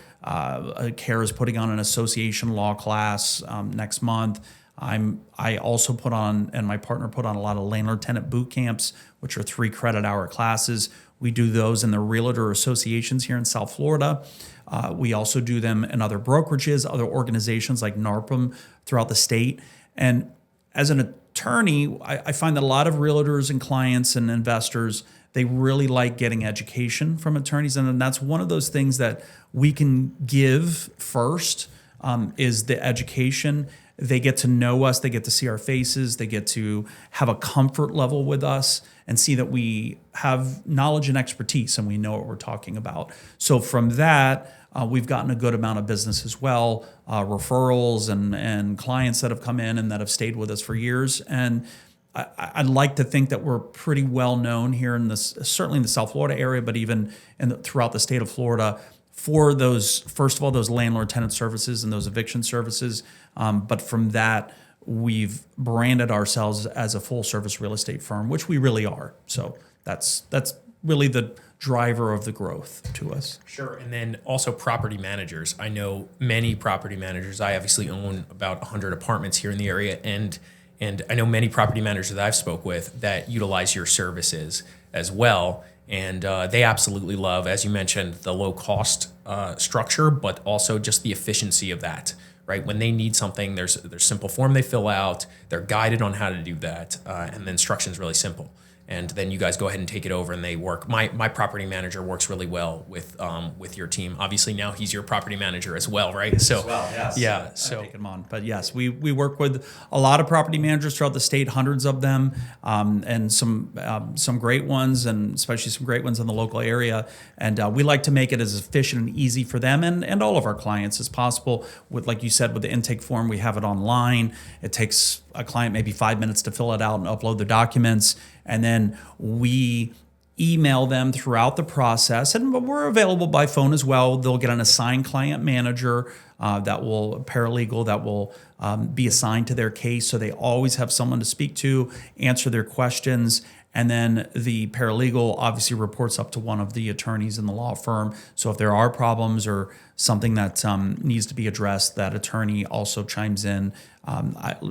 Kelley is putting on an association law class next month. I also put on, and my partner put on, a lot of landlord tenant boot camps, which are 3 credit hour classes. We do those in the realtor associations here in South Florida. We also do them in other brokerages, other organizations like NARPM throughout the state. And as an attorney, I find that a lot of realtors and clients and investors, they really like getting education from attorneys. And then that's one of those things that we can give first, is the education. They get to know us, they get to see our faces, they get to have a comfort level with us and see that we have knowledge and expertise and we know what we're talking about. So from that, we've gotten a good amount of business as well, referrals and clients that have come in and that have stayed with us for years. And I'd like to think that we're pretty well known here in this, certainly in the South Florida area, but even throughout the state of Florida, for those, first of all, those landlord tenant services and those eviction services. But from that, we've branded ourselves as a full service real estate firm, which we really are. So that's really the driver of the growth to us. Sure. And then also property managers. I know many property managers. I obviously own about 100 apartments here in the area, and I know many property managers that I've spoke with that utilize your services as well. And they absolutely love, as you mentioned, the low cost structure, but also just the efficiency of that, right? When they need something, there's a simple form they fill out, they're guided on how to do that, and the instruction is really simple. And then you guys go ahead and take it over, and they work. My property manager works really well with your team. Obviously, now he's your property manager as well, right? So, yes. Yeah. So I've taken him on, but yes, we work with a lot of property managers throughout the state, hundreds of them, and some great ones, and especially some great ones in the local area. And we like to make it as efficient and easy for them and all of our clients as possible. With, like you said, with the intake form, we have it online. It takes a client maybe 5 minutes to fill it out and upload the documents. And then we email them throughout the process, and we're available by phone as well. They'll get an assigned client manager paralegal that will be assigned to their case. So they always have someone to speak to, answer their questions. And then the paralegal obviously reports up to one of the attorneys in the law firm. So if there are problems or something that needs to be addressed, that attorney also chimes in.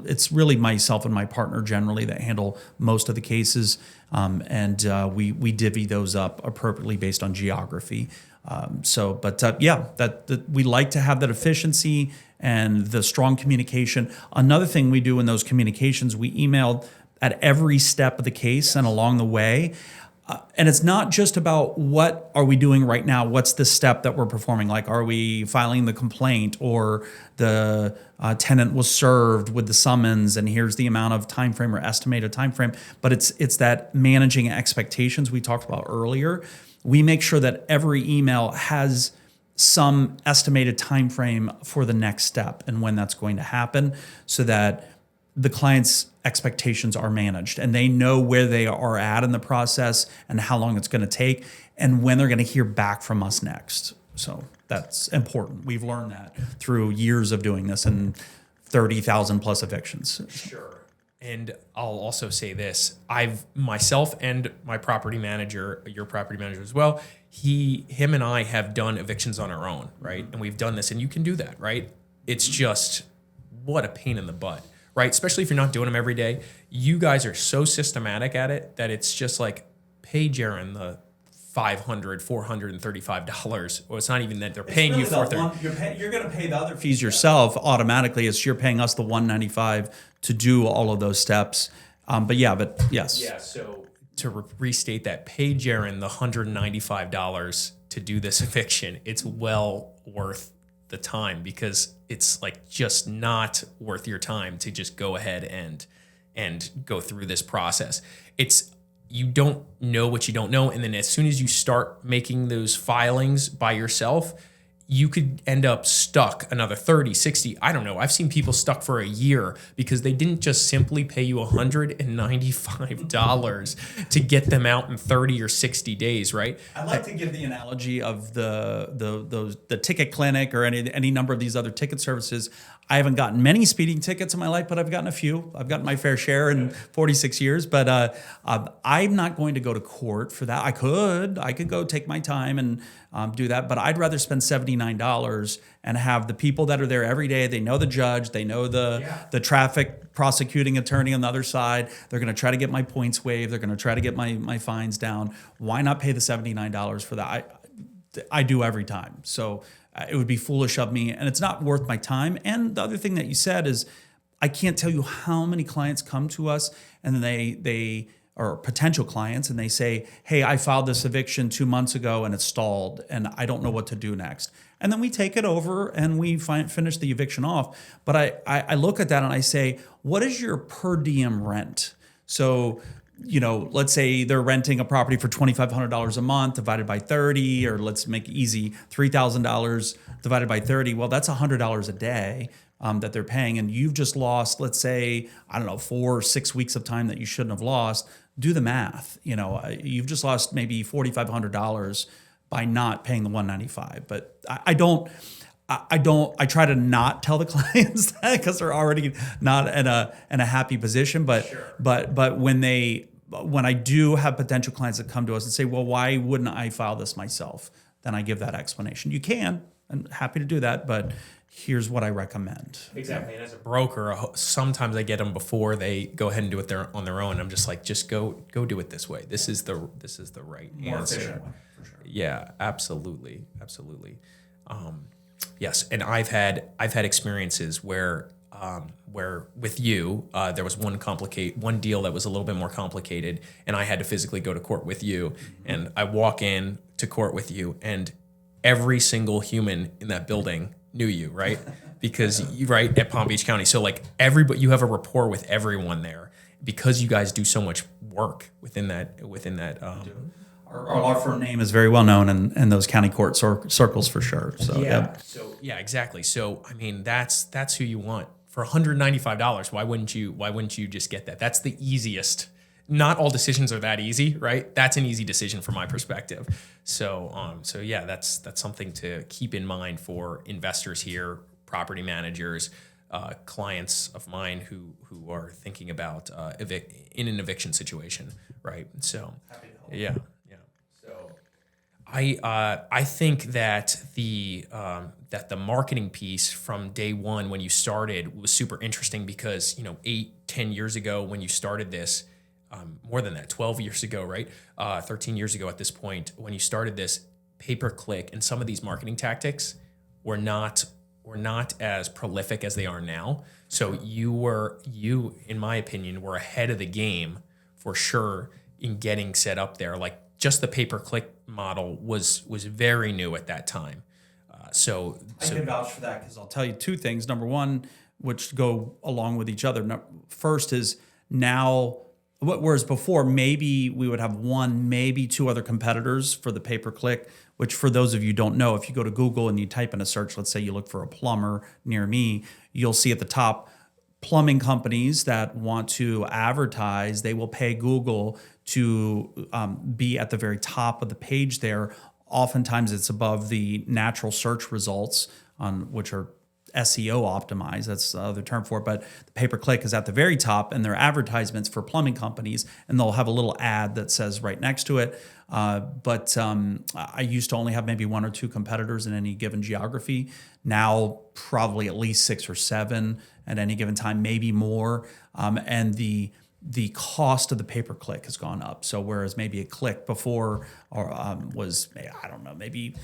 It's really myself and my partner generally that handle most of the cases, and we divvy those up appropriately based on geography. We like to have that efficiency and the strong communication. Another thing we do in those communications, we email at every step of the case and along the way. And it's not just about what are we doing right now, what's the step that we're performing, like are we filing the complaint, or the tenant was served with the summons and here's the amount of time frame or estimated time frame, but it's that managing expectations we talked about earlier. We make sure that every email has some estimated time frame for the next step and when that's going to happen, so that the client's expectations are managed and they know where they are at in the process and how long it's going to take and when they're going to hear back from us next. So that's important. We've learned that through years of doing this and 30,000 plus evictions. Sure. And I'll also say this, myself and my property manager, your property manager as well, him and I have done evictions on our own, right? And we've done this, and you can do that, right? It's just, what a pain in the butt, right? Especially if you're not doing them every day. You guys are so systematic at it that it's just like, pay Jerron the $435, or it's not even that they're paying you $430. You're going to pay the other fees yourself automatically. It's you're paying us the $195 to do all of those steps. But yes. Yeah. So to restate that, pay Jerron the $195 to do this eviction. It's well worth the time, because it's like just not worth your time to just go ahead and go through this process. You don't know what you don't know. And then as soon as you start making those filings by yourself, you could end up stuck another 30, 60. I don't know. I've seen people stuck for a year because they didn't just simply pay you $195 to get them out in 30 or 60 days, right? I like to give the analogy of the ticket clinic or any number of these other ticket services. I haven't gotten many speeding tickets in my life, but I've gotten a few. I've gotten my fair share in 46 years, but I'm not going to go to court for that. I could go take my time and do that, but I'd rather spend $79 and have the people that are there every day. They know the judge, they know the traffic prosecuting attorney on the other side. They're going to try to get my points waived. They're going to try to get my fines down. Why not pay the $79 for that? I do every time. So it would be foolish of me, and it's not worth my time. And the other thing that you said is, I can't tell you how many clients come to us and they or potential clients, and they say, hey, I filed this eviction 2 months ago and it's stalled and I don't know what to do next. And then we take it over and we finish the eviction off. But I look at that and I say, what is your per diem rent? So, let's say they're renting a property for $2,500 a month divided by 30, or let's make it easy, $3,000 divided by 30. Well, that's $100 a day that they're paying. And you've just lost, let's say, 4 or 6 weeks of time that you shouldn't have lost. Do the math. You've just lost maybe $4,500 by not paying the $195. But I try to not tell the clients that, because they're already not in a happy position. But Sure. but when I do have potential clients that come to us and say, well, why wouldn't I file this myself? Then I give that explanation. You can, I'm happy to do that, but here's what I recommend. Exactly. And as a broker, sometimes I get them before they go ahead and do it on their own. I'm just like, just go do it this way. This is the right More answer. efficient way, for sure. Yeah, absolutely. Yes, and I've had experiences where with you, there was one deal that was a little bit more complicated, and I had to physically go to court with you. Mm-hmm. And I walk in to court with you, and every single human in that building knew you, right? Because you right at Palm Beach County, so like you have a rapport with everyone there because you guys do so much work within that. Our law firm name is very well known in those county court circles for sure. So yeah. So yeah, exactly. So I mean, that's who you want for $195. Why wouldn't you just get that? That's the easiest. Not all decisions are that easy, right? That's an easy decision from my perspective. So yeah, that's something to keep in mind for investors here, property managers, clients of mine who are thinking about in an eviction situation, right? So yeah. So I think that the marketing piece from day one when you started was super interesting because 8-10 years ago when you started this. More than that, 12 years ago, right? 13 years ago at this point, when you started this, pay-per-click and some of these marketing tactics were not as prolific as they are now. So you, in my opinion, were ahead of the game for sure in getting set up there. Like just the pay-per-click model was very new at that time. So I can vouch for that because I'll tell you two things. Number one, which go along with each other. First is now. Whereas before, maybe we would have one, maybe two other competitors for the pay-per-click, which for those of you who don't know, if you go to Google and you type in a search, let's say you look for a plumber near me, you'll see at the top plumbing companies that want to advertise, they will pay Google to be at the very top of the page there. Oftentimes it's above the natural search results, on which are SEO optimized. That's the other term for it. But the pay-per-click is at the very top, and they're advertisements for plumbing companies, and they'll have a little ad that says right next to it. But I used to only have maybe 1 or 2 competitors in any given geography. Now, probably at least 6 or 7 at any given time, maybe more. And the cost of the pay-per-click has gone up. So whereas maybe a click before was, I don't know, maybe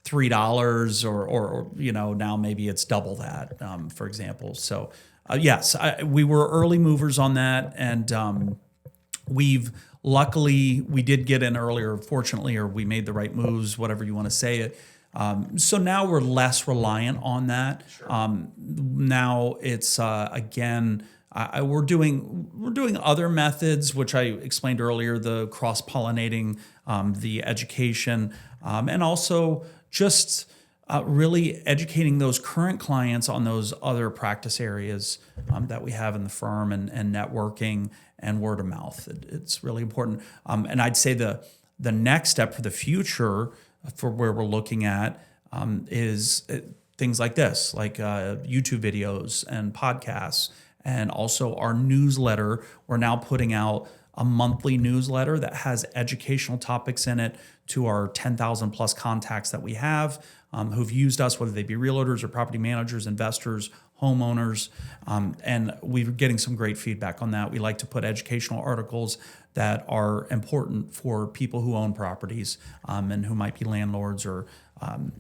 $3 or now maybe it's double that, for example. So yes, we were early movers on that, and luckily we did get in earlier, fortunately, or we made the right moves, whatever you want to say it. So now we're less reliant on that. Sure. Now it's again. We're doing other methods, which I explained earlier, the cross-pollinating, the education, and also just really educating those current clients on those other practice areas that we have in the firm, and networking and word of mouth. It's really important. And I'd say the next step for the future, for where we're looking at, is things like this, like YouTube videos and podcasts. And also our newsletter. We're now putting out a monthly newsletter that has educational topics in it to our 10,000 plus contacts that we have, who've used us, whether they be realtors or property managers, investors, homeowners. And we're getting some great feedback on that. We like to put educational articles that are important for people who own properties, and who might be landlords or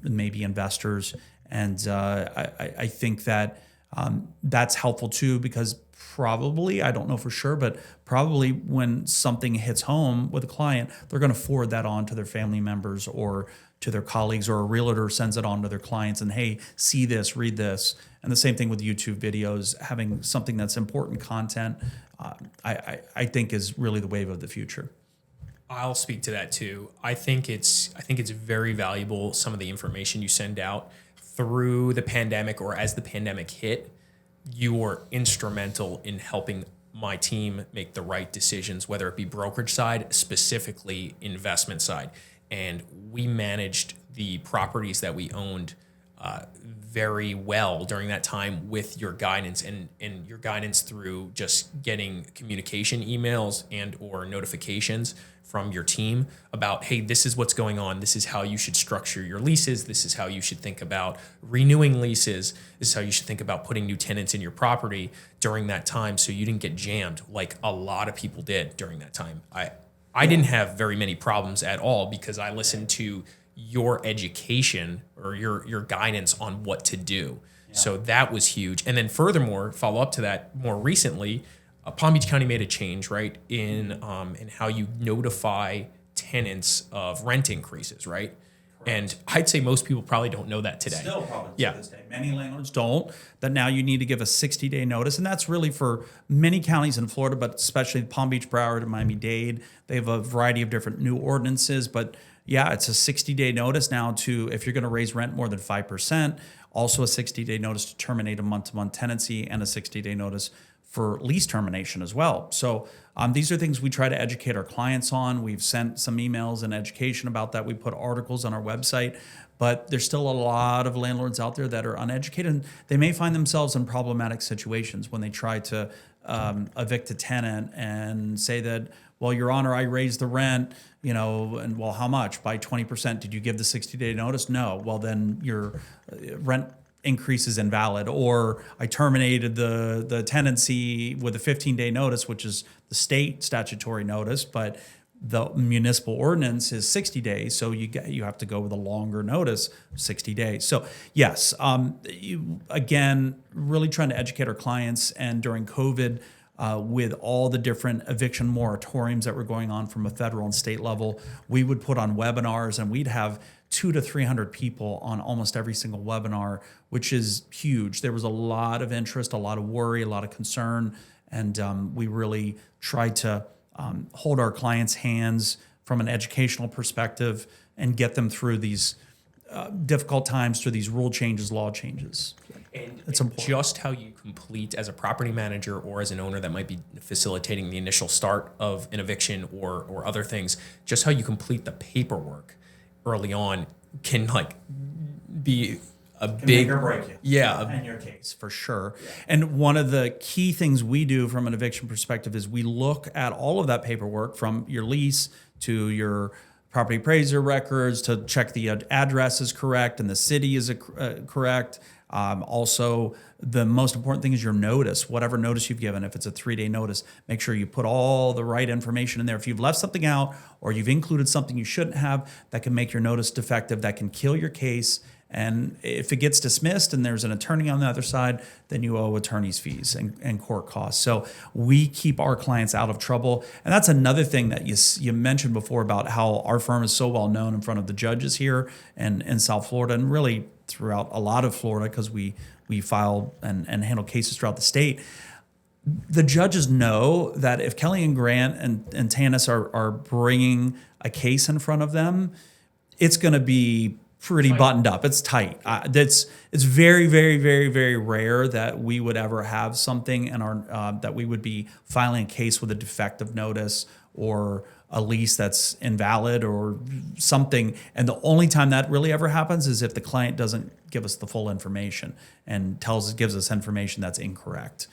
maybe investors. And I think that that's helpful too, because probably, I don't know for sure, but probably when something hits home with a client, they're going to forward that on to their family members or to their colleagues, or a realtor sends it on to their clients and, hey, see this, read this. And the same thing with YouTube videos, having something that's important content, I think is really the wave of the future. I'll speak to that too. I think it's very valuable, some of the information you send out. Through the pandemic, or as the pandemic hit, you were instrumental in helping my team make the right decisions, whether it be brokerage side, specifically investment side. And we managed the properties that we owned very well during that time with your guidance, and your guidance through just getting communication emails and or notifications from your team about, hey, this is what's going on. This is how you should structure your leases. This is how you should think about renewing leases. This is how you should think about putting new tenants in your property during that time, so you didn't get jammed like a lot of people did during that time. I didn't have very many problems at all because I listened to your education or your guidance on what to do. Yeah. So that was huge. And then furthermore, follow up to that, more recently, Palm Beach County made a change, right, in how you notify tenants of rent increases, right? Correct. And I'd say most people probably don't know that today. Still probably to this day. Many landlords don't. That now you need to give a 60-day notice, and that's really for many counties in Florida, but especially Palm Beach, Broward, and Miami-Dade. They have a variety of different new ordinances, but yeah, it's a 60-day notice now to, if you're going to raise rent more than 5%, also a 60-day notice to terminate a month-to-month tenancy, and a 60-day notice for lease termination as well. So these are things we try to educate our clients on. We've sent some emails and education about that. We put articles on our website, but there's still a lot of landlords out there that are uneducated, and they may find themselves in problematic situations when they try to evict a tenant and say that, well, Your Honor, I raised the rent, and well, how much? By 20%. Did you give the 60-day notice? No. Well, then your rent increase is invalid. Or I terminated the tenancy with a 15-day notice, which is the state statutory notice, but the municipal ordinance is 60 days. So you have to go with a longer notice, 60 days. So yes, again, really trying to educate our clients. And during COVID, with all the different eviction moratoriums that were going on from a federal and state level, we would put on webinars, and we'd have 200 to 300 people on almost every single webinar, which is huge. There was a lot of interest, a lot of worry, a lot of concern, and we really tried to hold our clients' hands from an educational perspective and get them through these difficult times, through these rule changes, law changes. And it's important. Just how you complete as a property manager or as an owner that might be facilitating the initial start of an eviction or other things, just how you complete the paperwork early on can be can big make or break you. Yeah. In your case, for sure. Yeah. And one of the key things we do from an eviction perspective is we look at all of that paperwork, from your lease to your property appraiser records, to check the address is correct and the city is correct. Also, the most important thing is your notice, whatever notice you've given. If it's a 3-day notice, make sure you put all the right information in there. If you've left something out or you've included something you shouldn't have, that can make your notice defective, that can kill your case. And if it gets dismissed and there's an attorney on the other side, then you owe attorney's fees and court costs. So we keep our clients out of trouble. And that's another thing that you mentioned before about how our firm is so well known in front of the judges here and in South Florida, and really throughout a lot of Florida, because we file and handle cases throughout the state. The judges know that if Kelley and Grant and Tanis are bringing a case in front of them, it's going to be pretty buttoned up. It's tight. It's very, very, very, very rare that we would ever have something in our that we would be filing a case with a defective notice or a lease that's invalid or something. And the only time that really ever happens is if the client doesn't give us the full information and gives us information that's incorrect.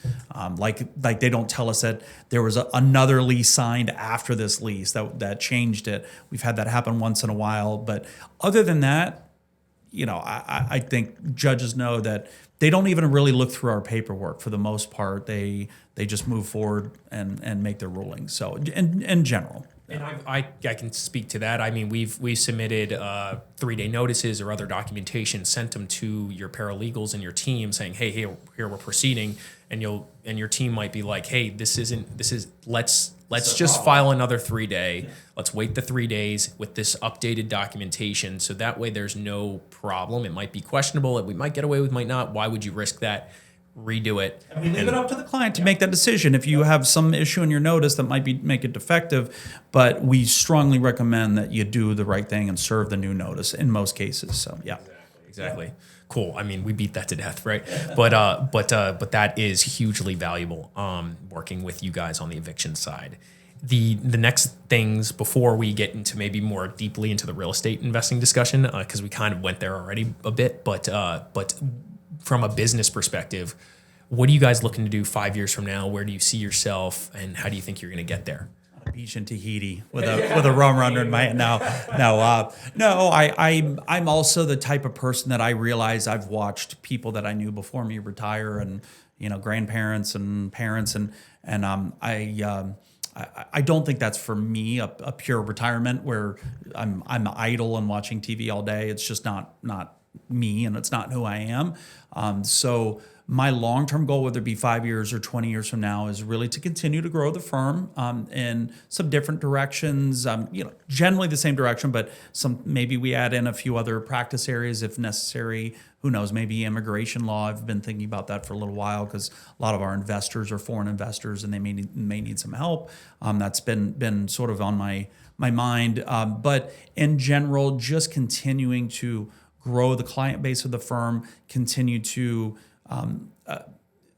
Like they don't tell us that there was another lease signed after this lease that changed it. We've had that happen once in a while. But other than that, I think judges know that they don't even really look through our paperwork for the most part. They just move forward and make their rulings. So in general. And I can speak to that. I mean, we've submitted 3-day notices or other documentation, sent them to your paralegals and your team, saying, "Hey, here we're proceeding," and your team might be like, "Hey, let's just file another 3-day. Yeah. Let's wait the 3 days with this updated documentation, so that way there's no problem. It might be questionable, we might get away with, might not. Why would you risk that? Redo it." And we leave it up to the client to make that decision. If you have some issue in your notice that might make it defective, but we strongly recommend that you do the right thing and serve the new notice in most cases. So yeah, exactly. Yeah. Cool. I mean, we beat that to death, right? But that is hugely valuable. Working with you guys on the eviction side. The next things before we get into maybe more deeply into the real estate investing discussion, because we kind of went there already a bit, but from a business perspective, what are you guys looking to do 5 years from now? Where do you see yourself, and how do you think you're going to get there? On a beach in Tahiti with a rum runner in my hand. I'm also the type of person that I realize I've watched people that I knew before me retire, and grandparents and parents, and I don't think that's for me a pure retirement where I'm idle and watching TV all day. It's just not me, and it's not who I am. So my long-term goal, whether it be 5 years or 20 years from now, is really to continue to grow the firm in some different directions. Generally the same direction, but maybe we add in a few other practice areas if necessary. Who knows? Maybe immigration law. I've been thinking about that for a little while because a lot of our investors are foreign investors and they may need some help. That's been sort of on my mind. But in general, just continuing to grow the client base of the firm, continue to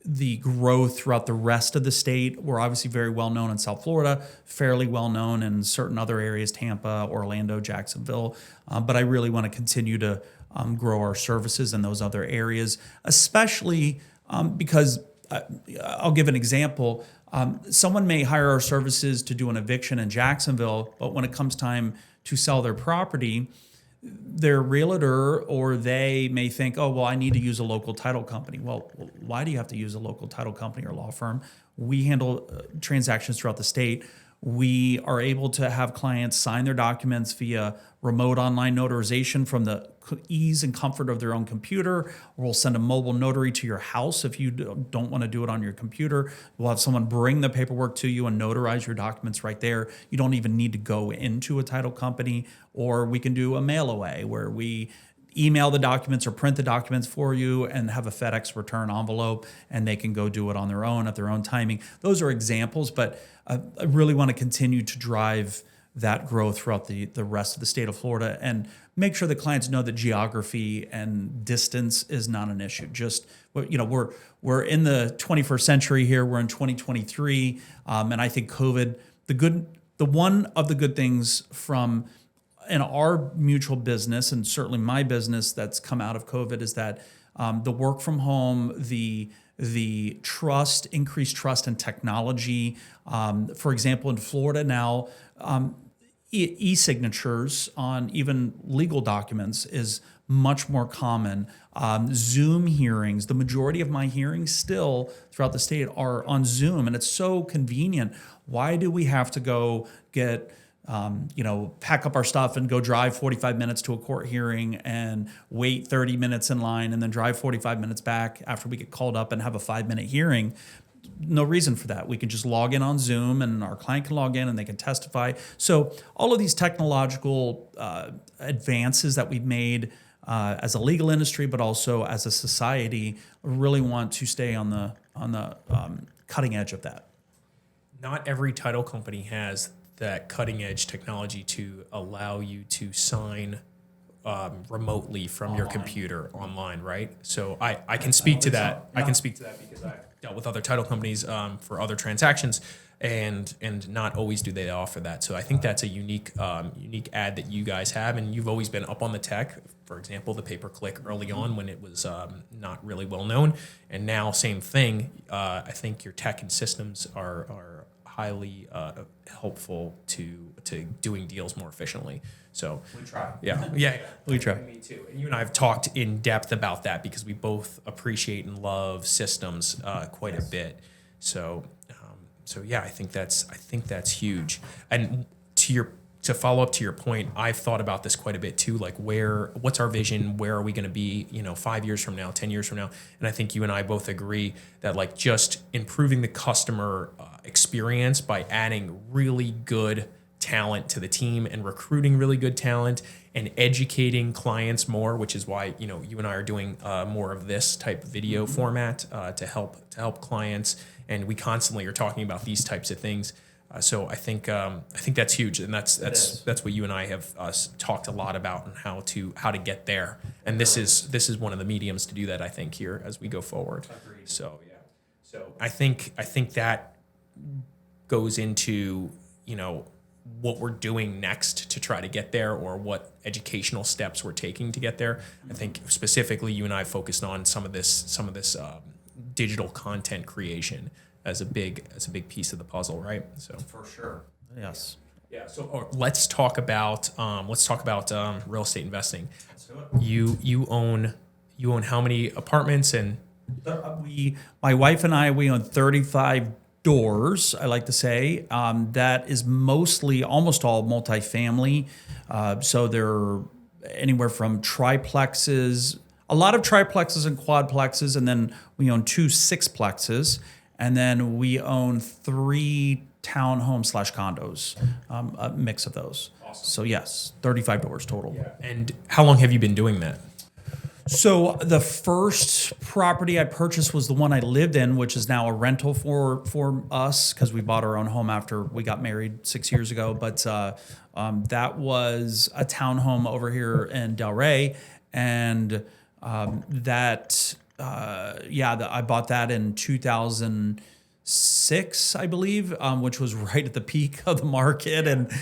the growth throughout the rest of the state. We're obviously very well known in South Florida, fairly well known in certain other areas, Tampa, Orlando, Jacksonville. But I really want to continue to grow our services in those other areas, especially because I'll give an example. Someone may hire our services to do an eviction in Jacksonville, but when it comes time to sell their property, their realtor or they may think, "Oh, well, I need to use a local title company." Well, why do you have to use a local title company or law firm? We handle transactions throughout the state. We are able to have clients sign their documents via remote online notarization from the ease and comfort of their own computer. We'll send a mobile notary to your house if you don't want to do it on your computer. We'll have someone bring the paperwork to you and notarize your documents right there. You don't even need to go into a title company. Or we can do a mail away where we email the documents or print the documents for you and have a FedEx return envelope, and they can go do it on their own at their own timing. Those are examples, but I really want to continue to drive that growth throughout the rest of the state of Florida and make sure the clients know that geography and distance is not an issue. Just, we're in the 21st century here. We're in 2023, and I think COVID, one of the good things from in our mutual business, and certainly my business that's come out of COVID, is that the work from home, the trust, increased trust in technology. For example, in Florida now, e-signatures on even legal documents is much more common. Zoom hearings, the majority of my hearings still throughout the state are on Zoom, and it's so convenient. Why do we have to go get, pack up our stuff and go drive 45 minutes to a court hearing and wait 30 minutes in line and then drive 45 minutes back after we get called up and have a 5-minute hearing? No reason for that. We can just log in on Zoom and our client can log in and they can testify. So all of these technological advances that we've made as a legal industry, but also as a society, really want to stay on the cutting edge of that. Not every title company has that cutting edge technology to allow you to sign remotely from your computer online, right? So I can speak to that. I can speak to that because I've dealt with other title companies for other transactions, and not always do they offer that. So I think that's a unique ad that you guys have, and you've always been up on the tech. For example, the pay-per-click early on when it was not really well known, and now same thing. I think your tech and systems are highly helpful to doing deals more efficiently. So we try. Yeah, we try. Me too. And you and I have talked in depth about that because we both appreciate and love systems quite a bit. So yeah, I think that's huge. And to follow up to your point, I've thought about this quite a bit too. Like, what's our vision? Where are we going to be? 5 years from now, 10 years from now? And I think you and I both agree that like just improving the customer experience by adding really good talent to the team and recruiting really good talent and educating clients more, which is why you and I are doing more of this type of video format to help clients, and we constantly are talking about these types of things. So I think that's huge, and that's what you and I have talked a lot about, and how to get there. And this is one of the mediums to do that, I think, here as we go forward. Agreed. So yeah, so I think that goes into what we're doing next to try to get there, or what educational steps we're taking to get there. I think specifically you and I focused on some of this digital content creation as a big piece of the puzzle, right? So For sure. Yes. yeah. So let's talk about real estate investing. Let's do it. You own how many apartments? And My wife and I, we own 35 doors, I like to say. That is almost all multifamily. So they're anywhere from triplexes, a lot of triplexes and quadplexes, and then we own 2 sixplexes, and then we own 3 townhomes / condos, a mix of those. Awesome. So yes, 35 doors total. yeah. And how long have you been doing that? So the first property I purchased was the one I lived in, which is now a rental for us because we bought our own home after we got married 6 years ago. But that was a townhome over here in Delray, and I bought that in 2006, I believe, which was right at the peak of the market, and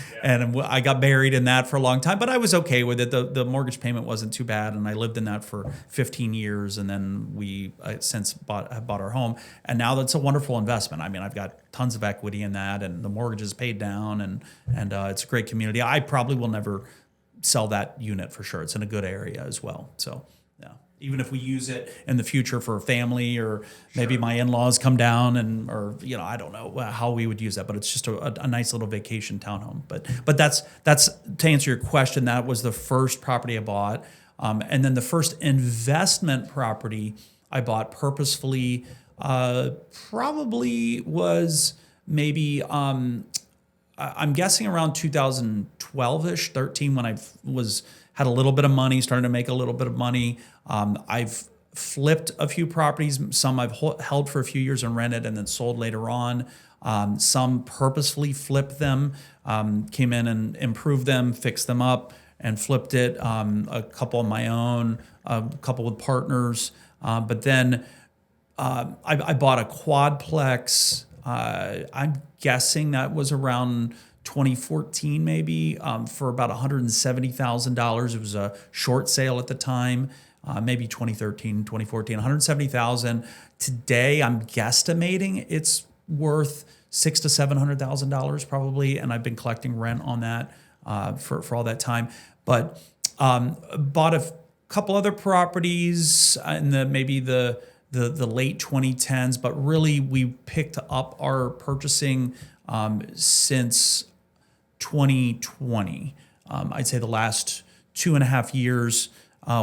I got buried in that for a long time, but I was okay with it. The mortgage payment wasn't too bad, and I lived in that for 15 years, and then we since bought our home, and now that's a wonderful investment. I mean, I've got tons of equity in that, and the mortgage is paid down, and it's a great community. I probably will never sell that unit for sure. It's in a good area as well, so. Even if we use it in the future for a family, or maybe my in-laws come down or I don't know how we would use that, but it's just a nice little vacation townhome. But that's to answer your question. That was the first property I bought, and then the first investment property I bought purposefully probably was maybe I'm guessing around 2012ish, 13, when I had a little bit of money, started to make a little bit of money. I've flipped a few properties. Some I've held for a few years and rented and then sold later on. Some purposefully flipped them, came in and improved them, fixed them up, and flipped it. A couple on my own, a couple with partners. But then I bought a quadplex. I'm guessing that was around 2014 maybe, for about $170,000. It was a short sale at the time, maybe 2013, 2014, $170,000. Today, I'm guesstimating it's worth $600,000 to $700,000 probably, and I've been collecting rent on that for all that time. But bought a couple other properties in the late 2010s, but really we picked up our purchasing since 2020. I'd say the last 2.5 years,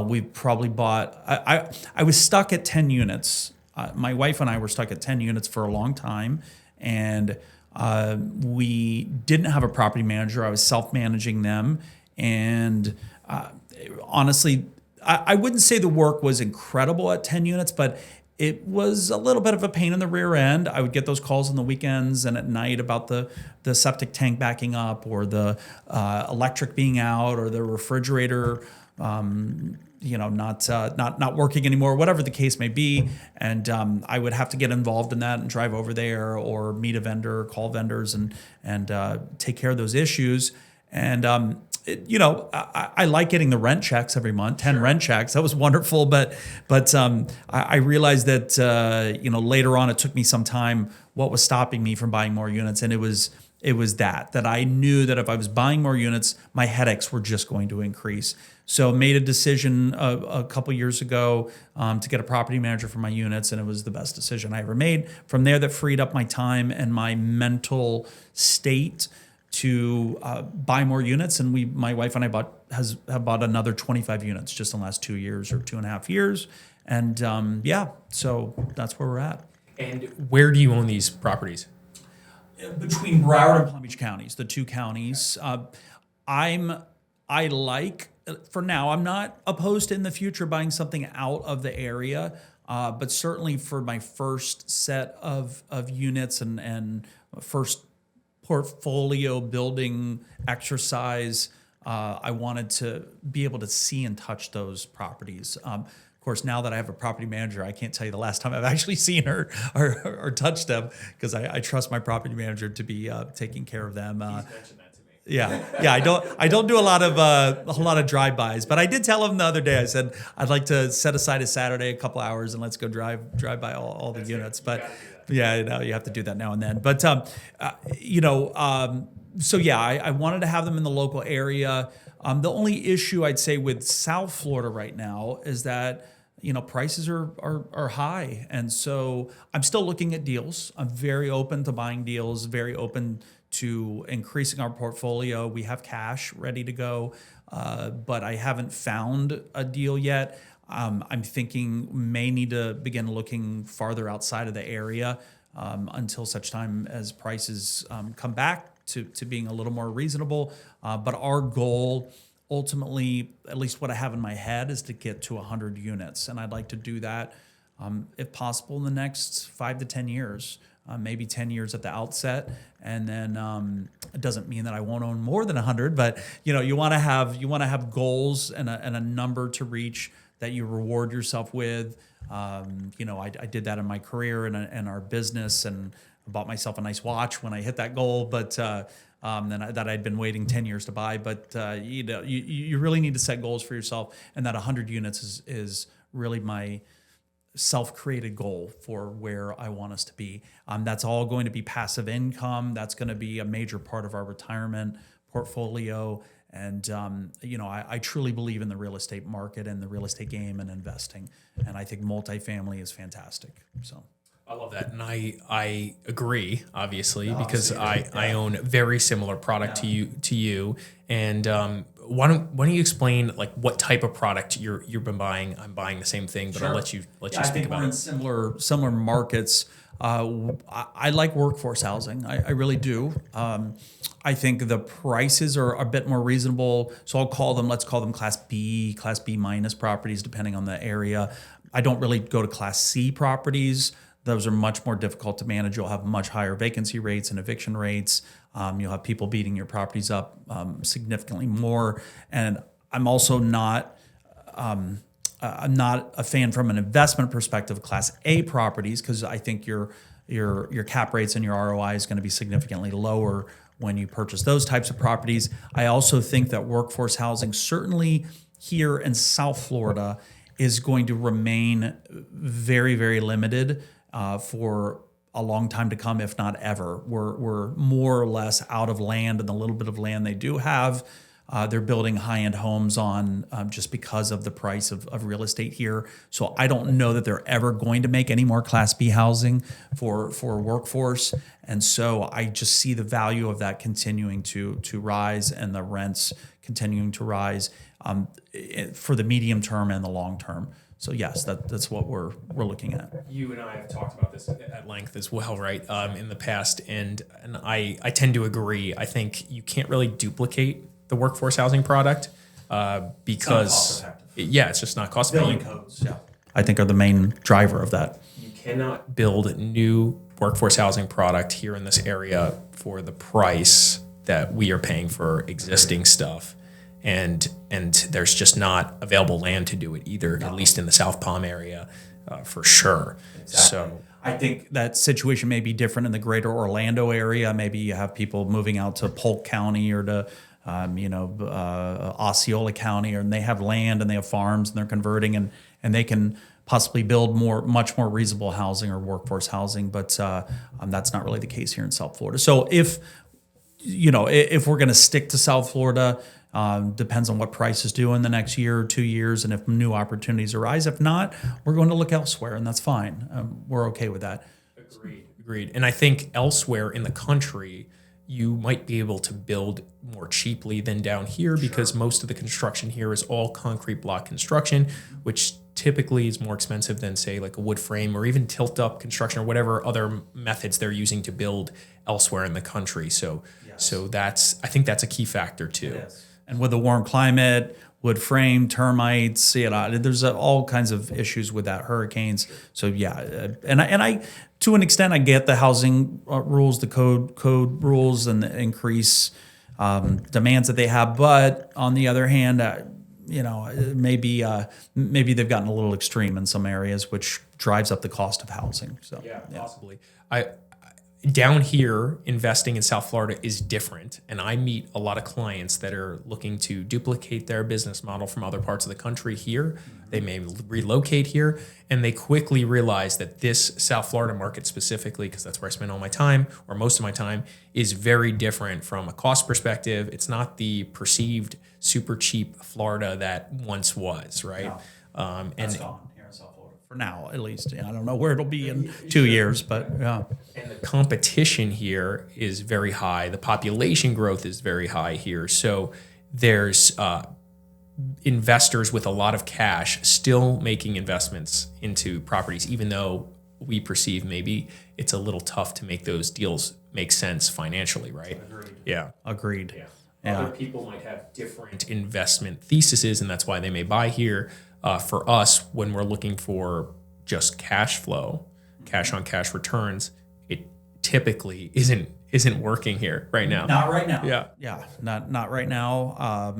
we've probably bought. I was stuck at 10 units. My wife and I were stuck at 10 units for a long time, and we didn't have a property manager. I was self-managing them, and honestly, I wouldn't say the work was incredible at 10 units, but it was a little bit of a pain in the rear end. I would get those calls on the weekends and at night about the septic tank backing up, or the electric being out, or the refrigerator not working anymore, whatever the case may be. And I would have to get involved in that and drive over there, or meet a vendor, call vendors, and take care of those issues. And I like getting the rent checks every month, 10 rent checks. That was wonderful. But I realized that, later on, it took me some time, what was stopping me from buying more units. And it was that I knew that if I was buying more units, my headaches were just going to increase. So made a decision a couple years ago to get a property manager for my units, and it was the best decision I ever made. From there, that freed up my time and my mental state to buy more units. And my wife and I have bought another 25 units just in the last 2 years or 2.5 years. And so that's where we're at. And where do you own these properties? Between Broward and Palm Beach counties, the two counties. For now, I'm not opposed to in the future buying something out of the area, but certainly for my first set of units and first portfolio building exercise, I wanted to be able to see and touch those properties. Of course, now that I have a property manager, I can't tell you the last time I've actually seen her or touched them, because I trust my property manager to be taking care of them. He's mentioned that to me. Yeah. I don't do a lot of drive-bys, but I did tell him the other day. I said I'd like to set aside a Saturday, a couple hours, and let's go drive by all the units. But yeah, you have to do that now and then. But I wanted to have them in the local area. The only issue I'd say with South Florida right now is that prices are high, and so I'm still looking at deals. I'm very open to buying deals, very open to increasing our portfolio. We have cash ready to go, but I haven't found a deal yet. I'm thinking may need to begin looking farther outside of the area until such time as prices come back to being a little more reasonable. But our goal, ultimately, at least what I have in my head, is to get to 100 units. And I'd like to do that, if possible, in the next 5 to 10 years. Maybe 10 years at the outset, and then it doesn't mean that I won't own more than 100. But you want to have goals and a number to reach that you reward yourself with. I did that in my career and our business, and bought myself a nice watch when I hit that goal. But that I'd been waiting 10 years to buy. But you really need to set goals for yourself, and that 100 units is really my self-created goal for where I want us to be. That's all going to be passive income. That's going to be a major part of our retirement portfolio. And, I truly believe in the real estate market and the real estate game and investing. And I think multifamily is fantastic. So I love that. And I agree, obviously, because I own a very similar product to you. And why don't you explain what type of product you've been buying? I'm buying the same thing, but sure. I'll let you speak about it. I think we're in similar markets. I like workforce housing. I really do. I think the prices are a bit more reasonable. So let's call them Class B minus properties, depending on the area. I don't really go to Class C properties. Those are much more difficult to manage. You'll have much higher vacancy rates and eviction rates. You'll have people beating your properties up significantly more. And I'm also not a fan from an investment perspective of Class A properties, because I think your cap rates and your ROI is going to be significantly lower when you purchase those types of properties. I also think that workforce housing, certainly here in South Florida, is going to remain very, very limited for a long time to come, if not ever. We're more or less out of land, and the little bit of land they do have, they're building high-end homes on just because of the price of real estate here. So I don't know that they're ever going to make any more Class B housing for workforce. And so I just see the value of that continuing to rise, and the rents continuing to rise for the medium term and the long term. So yes, that's what we're looking at. You and I have talked about this at length as well, right? In the past, and I tend to agree. I think you can't really duplicate the workforce housing product because it's just not cost Building effective. codes, I think, are the main driver of that. You cannot build new workforce housing product here in this area for the price that we are paying for existing stuff. And there's just not available land to do it either, at least in the South Palm area, for sure. Exactly. So I think that situation may be different in the greater Orlando area. Maybe you have people moving out to Polk County or to Osceola County, and they have land and they have farms and they're converting, and they can possibly build much more reasonable housing or workforce housing. But that's not really the case here in South Florida. So if we're going to stick to South Florida, depends on what prices do in the next year or 2 years, and if new opportunities arise. If not, we're going to look elsewhere, and that's fine. We're okay with that. Agreed. And I think elsewhere in the country, you might be able to build more cheaply than down here because most of the construction here is all concrete block construction, which typically is more expensive than, say, like a wood frame or even tilt-up construction or whatever other methods they're using to build elsewhere in the country. So I think that's a key factor too. It is. And with the warm climate, wood frame, termites, there's all kinds of issues with that, hurricanes. So and I to an extent, I get the housing rules, the code rules, and the increase demands that they have. But on the other hand, maybe they've gotten a little extreme in some areas, which drives up the cost of housing. So possibly. Down here, investing in South Florida is different, and I meet a lot of clients that are looking to duplicate their business model from other parts of the country here. They may relocate here, and they quickly realize that this South Florida market specifically, because that's where I spend all my time, or most of my time, is very different from a cost perspective. It's not the perceived super cheap Florida that once was, right? No. That's gone here in South Florida. For now, at least. I don't know where it'll be in 2 years, but yeah. And the competition here is very high. The population growth is very high here. So there's investors with a lot of cash still making investments into properties, even though we perceive maybe it's a little tough to make those deals make sense financially, right? Agreed. Yeah. Agreed. Yeah. Other people might have different investment theses, and that's why they may buy here. For us, when we're looking for just cash flow, cash on cash returns, it typically isn't working here right now. Not right now. Yeah. Not right now.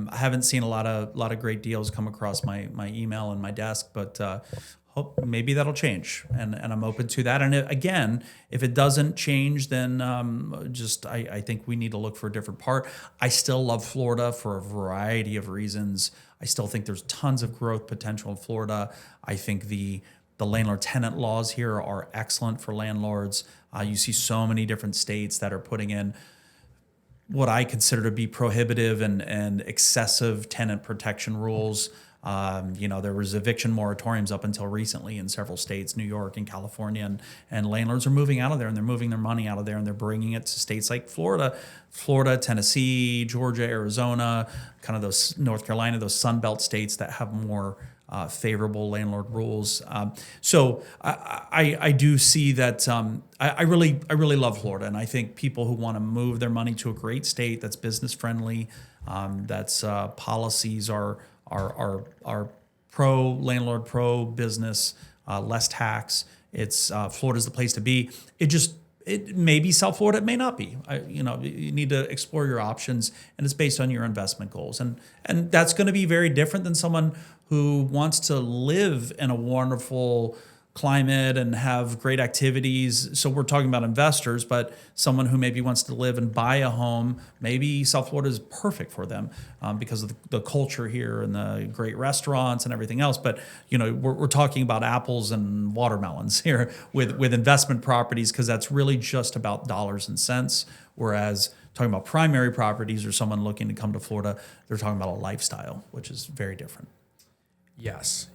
I haven't seen a lot of great deals come across my email and my desk, but hope maybe that'll change, and I'm open to that. And again, if it doesn't change, then I think we need to look for a different part. I still love Florida for a variety of reasons. I still think there's tons of growth potential in Florida. I think the landlord-tenant laws here are excellent for landlords. You see so many different states that are putting in what I consider to be prohibitive and excessive tenant protection rules. There was eviction moratoriums up until recently in several states, New York and California, and landlords are moving out of there, and they're moving their money out of there, and they're bringing it to states like Florida, Tennessee, Georgia, Arizona, kind of those North Carolina, those Sun Belt states that have more favorable landlord rules. So I do see that. I really love Florida, and I think people who want to move their money to a great state that's business friendly, that's policies are pro landlord, pro business, less tax. It's Florida's the place to be. It may be South Florida, it may not be. You need to explore your options, and it's based on your investment goals. And that's going to be very different than someone who wants to live in a wonderful climate and have great activities. So we're talking about investors, but someone who maybe wants to live and buy a home, maybe South Florida is perfect for them because of the culture here and the great restaurants and everything else. But we're talking about apples and watermelons here with investment properties, because that's really just about dollars and cents. Whereas talking about primary properties or someone looking to come to Florida, they're talking about a lifestyle, which is very different. Yes.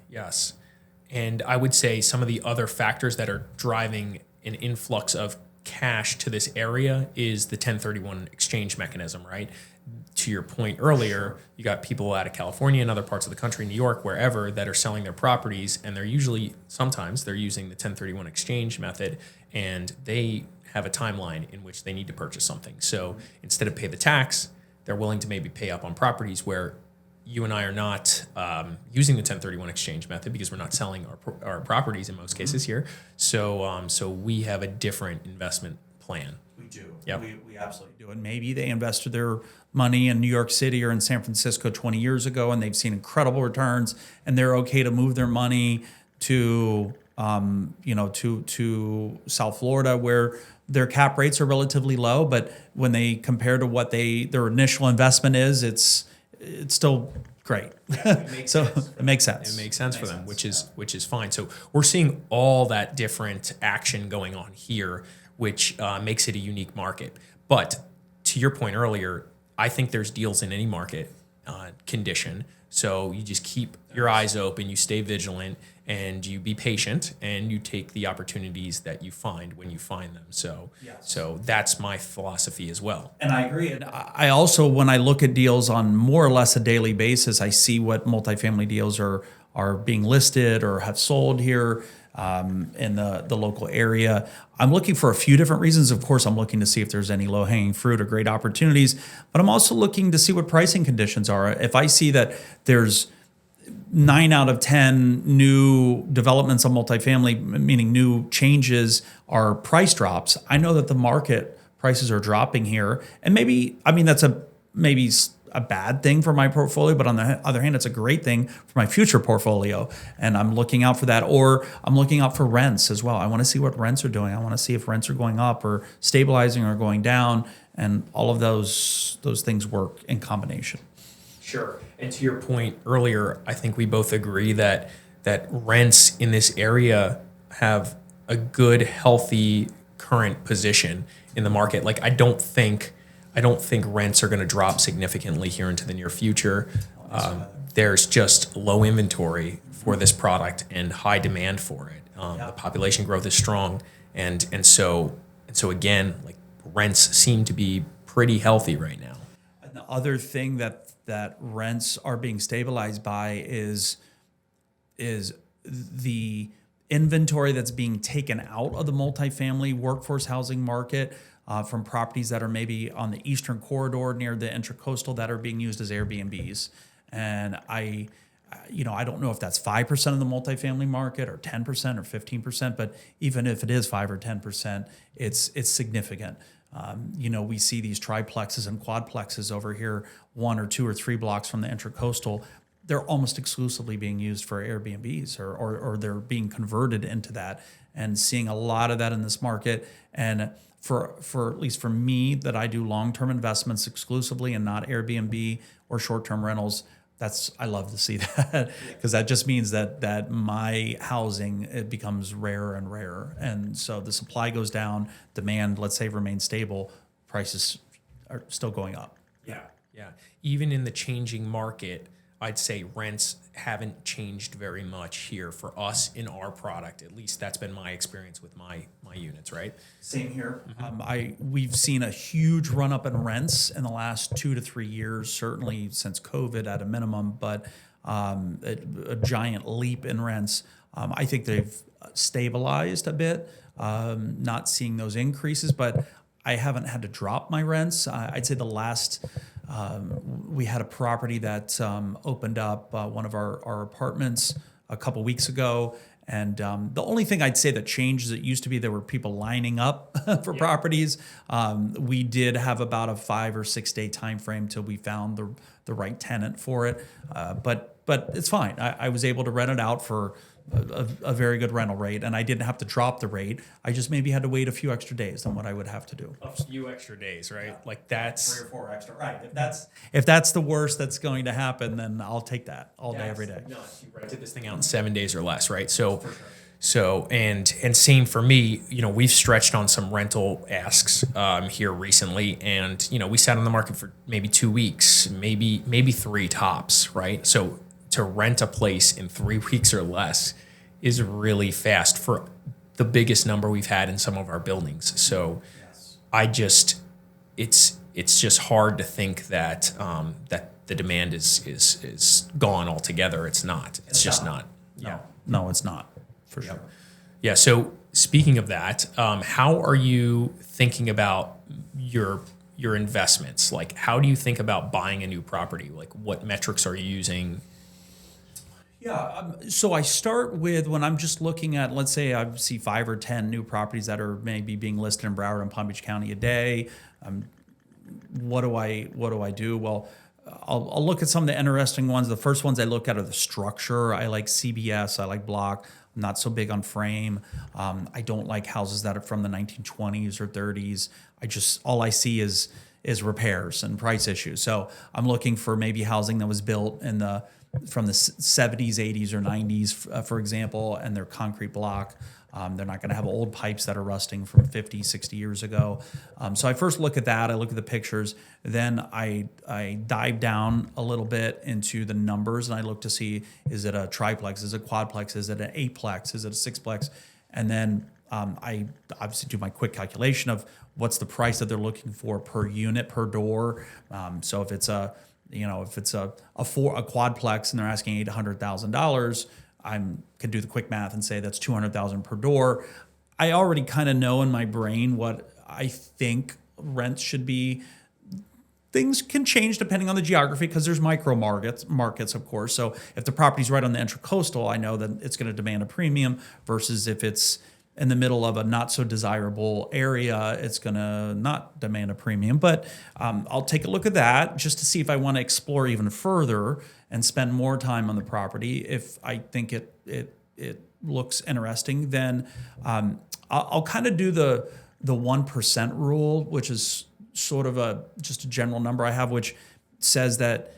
And I would say some of the other factors that are driving an influx of cash to this area is the 1031 exchange mechanism, right? To your point earlier, you got people out of California and other parts of the country, New York, wherever, that are selling their properties, and sometimes they're using the 1031 exchange method, and they have a timeline in which they need to purchase something. So instead of pay the tax, they're willing to maybe pay up on properties where you and I are not using the 1031 exchange method because we're not selling our properties in most cases here. So we have a different investment plan. We do. Yep. We absolutely do. And maybe they invested their money in New York City or in San Francisco 20 years ago, and they've seen incredible returns, and they're okay to move their money to to South Florida, where their cap rates are relatively low, but when they compare to what their initial investment is, it's still great. It makes sense. It makes sense. It makes sense for them, which is fine. So we're seeing all that different action going on here, which makes it a unique market. But to your point earlier, I think there's deals in any market condition. So you just keep your eyes open, you stay vigilant, and you be patient, and you take the opportunities that you find when you find them. So, So that's my philosophy as well. And I agree. And I also, when I look at deals on more or less a daily basis, I see what multifamily deals are being listed or have sold here in the local area. I'm looking for a few different reasons. Of course, I'm looking to see if there's any low-hanging fruit or great opportunities, but I'm also looking to see what pricing conditions are. If I see that there's 9 out of 10 new developments on multifamily, meaning new changes, are price drops, I know that the market prices are dropping here. And that's maybe a bad thing for my portfolio, but on the other hand, it's a great thing for my future portfolio. And I'm looking out for that, or I'm looking out for rents as well. I want to see what rents are doing. I want to see if rents are going up or stabilizing or going down. And all of those things work in combination. Sure. And to your point earlier, I think we both agree that rents in this area have a good, healthy current position in the market. Like I don't think rents are going to drop significantly here into the near future. There's just low inventory for this product and high demand for it. The population growth is strong, and so again, like rents seem to be pretty healthy right now. And the other thing that rents are being stabilized by is the inventory that's being taken out of the multifamily workforce housing market from properties that are maybe on the eastern corridor near the intracoastal that are being used as Airbnbs. And I don't know if that's 5% of the multifamily market or 10% or 15%, but even if it is 5 or 10%, it's significant. We see these triplexes and quadplexes over here, 1 or 2 or 3 blocks from the intracoastal. They're almost exclusively being used for Airbnbs or they're being converted into that, and seeing a lot of that in this market. And for at least for me, that I do long-term investments exclusively and not Airbnb or short-term rentals, I love to see that, because that just means that my housing, it becomes rarer and rarer. And so the supply goes down, demand, let's say, remains stable, prices are still going up. Yeah. Even in the changing market, I'd say rents haven't changed very much here for us in our product. At least that's been my experience with my units, right? Same here. We've seen a huge run up in rents in the last 2 to 3 years, certainly since COVID at a minimum, but a giant leap in rents. I think they've stabilized a bit, not seeing those increases, but I haven't had to drop my rents. I'd say the last, we had a property that opened up, one of our apartments a couple weeks ago. And the only thing I'd say that changed is it used to be there were people lining up for properties. We did have about a 5 or 6 day time frame till we found the right tenant for it. But it's fine. I was able to rent it out for a very good rental rate, and I didn't have to drop the rate. I just maybe had to wait a few extra days than what I would have to do. A few extra days, right? Like that's 3 or 4 extra, right? If that's the worst that's going to happen, then I'll take that all day, every day. No, you rented this thing out in 7 days or less, right? So, For sure. so and same for me. We've stretched on some rental asks here recently, and we sat on the market for maybe 2 weeks, maybe 3 tops, right? So to rent a place in 3 weeks or less is really fast for the biggest number we've had in some of our buildings. So Yes. it's just hard to think that that the demand is gone altogether. It's not. It's just not. Yeah. No, it's not, for sure. Yeah. So speaking of that, how are you thinking about your investments? Like, how do you think about buying a new property? Like, what metrics are you using? Yeah, so I start with when I'm just looking at, let's say I see 5 or 10 new properties that are maybe being listed in Broward and Palm Beach County a day. What do I do? Well, I'll look at some of the interesting ones. The first ones I look at are the structure. I like CBS. I like block. I'm not so big on frame. I don't like houses that are from the 1920s or 30s. All I see is repairs and price issues. So I'm looking for maybe housing that was built from the 70s, 80s, or 90s, for example, and they're concrete block. They're not going to have old pipes that are rusting from 50, 60 years ago. So I first look at that. I look at the pictures. Then I dive down a little bit into the numbers, and I look to see, is it a triplex? Is it a quadplex? Is it an eightplex? Is it a sixplex? And then I obviously do my quick calculation of what's the price that they're looking for per unit, per door. So if it's a quadplex and they're asking $800,000, I can do the quick math and say that's $200,000 per door. I already kind of know in my brain what I think rents should be. Things can change depending on the geography because there's micro markets, of course. So if the property's right on the intracoastal, I know that it's going to demand a premium versus if it's in the middle of a not so desirable area, it's going to not demand a premium. But I'll take a look at that just to see if I want to explore even further and spend more time on the property. If I think it looks interesting, then I'll kind of do the 1% rule, which is sort of just a general number I have, which says that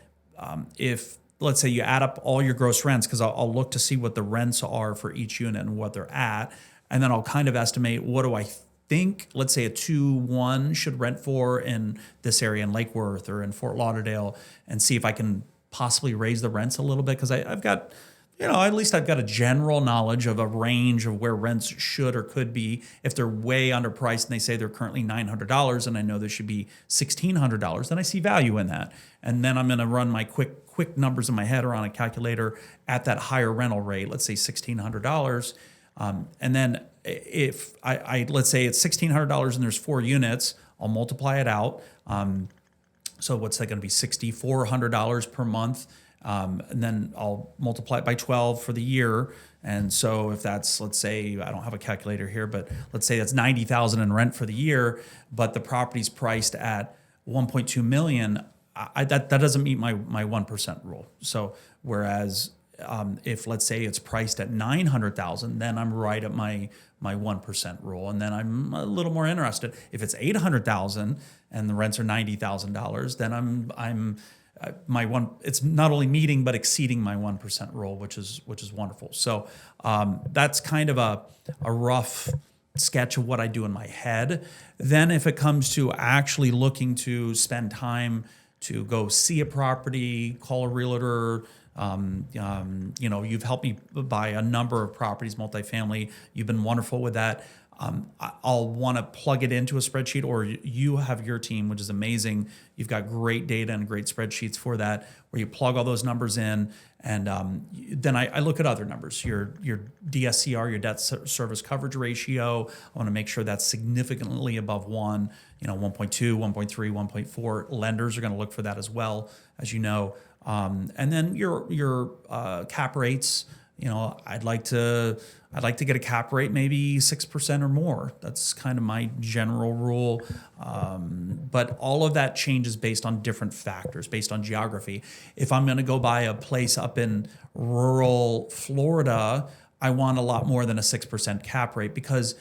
if, let's say, you add up all your gross rents, because I'll look to see what the rents are for each unit and what they're at. And then I'll kind of estimate, what do I think, let's say a 2-1 should rent for in this area in Lake Worth or in Fort Lauderdale, and see if I can possibly raise the rents a little bit. Because I've got, at least I've got a general knowledge of a range of where rents should or could be. If they're way underpriced and they say they're currently $900 and I know they should be $1,600, then I see value in that. And then I'm going to run my quick numbers in my head or on a calculator at that higher rental rate, let's say $1,600. And then if I let's say it's $1,600 and there's 4 units, I'll multiply it out. So what's that going to be? $6,400 per month. And then I'll multiply it by 12 for the year. And so if that's, let's say, I don't have a calculator here, but let's say that's $90,000 in rent for the year, but the property's priced at $1.2 million, that doesn't meet my 1% rule. So whereas if, let's say, it's priced at $900,000, then I'm right at my 1% rule, and then I'm a little more interested. If it's $800,000 and the rents are $90,000, then I'm it's not only meeting but exceeding my 1% rule, which is wonderful. So that's kind of a rough sketch of what I do in my head. Then if it comes to actually looking to spend time to go see a property, call a realtor. You've helped me buy a number of properties, multifamily. You've been wonderful with that. I'll want to plug it into a spreadsheet, or you have your team, which is amazing. You've got great data and great spreadsheets for that, where you plug all those numbers in, and then I look at other numbers. Your DSCR, your debt service coverage ratio. I want to make sure that's significantly above 1. 1.2, 1.3, 1.4. Lenders are going to look for that as well, as you know. And then your cap rates. I'd like to get a cap rate maybe 6% or more. That's kind of my general rule. But all of that changes based on different factors, based on geography. If I'm going to go buy a place up in rural Florida, I want a lot more than a 6% cap rate because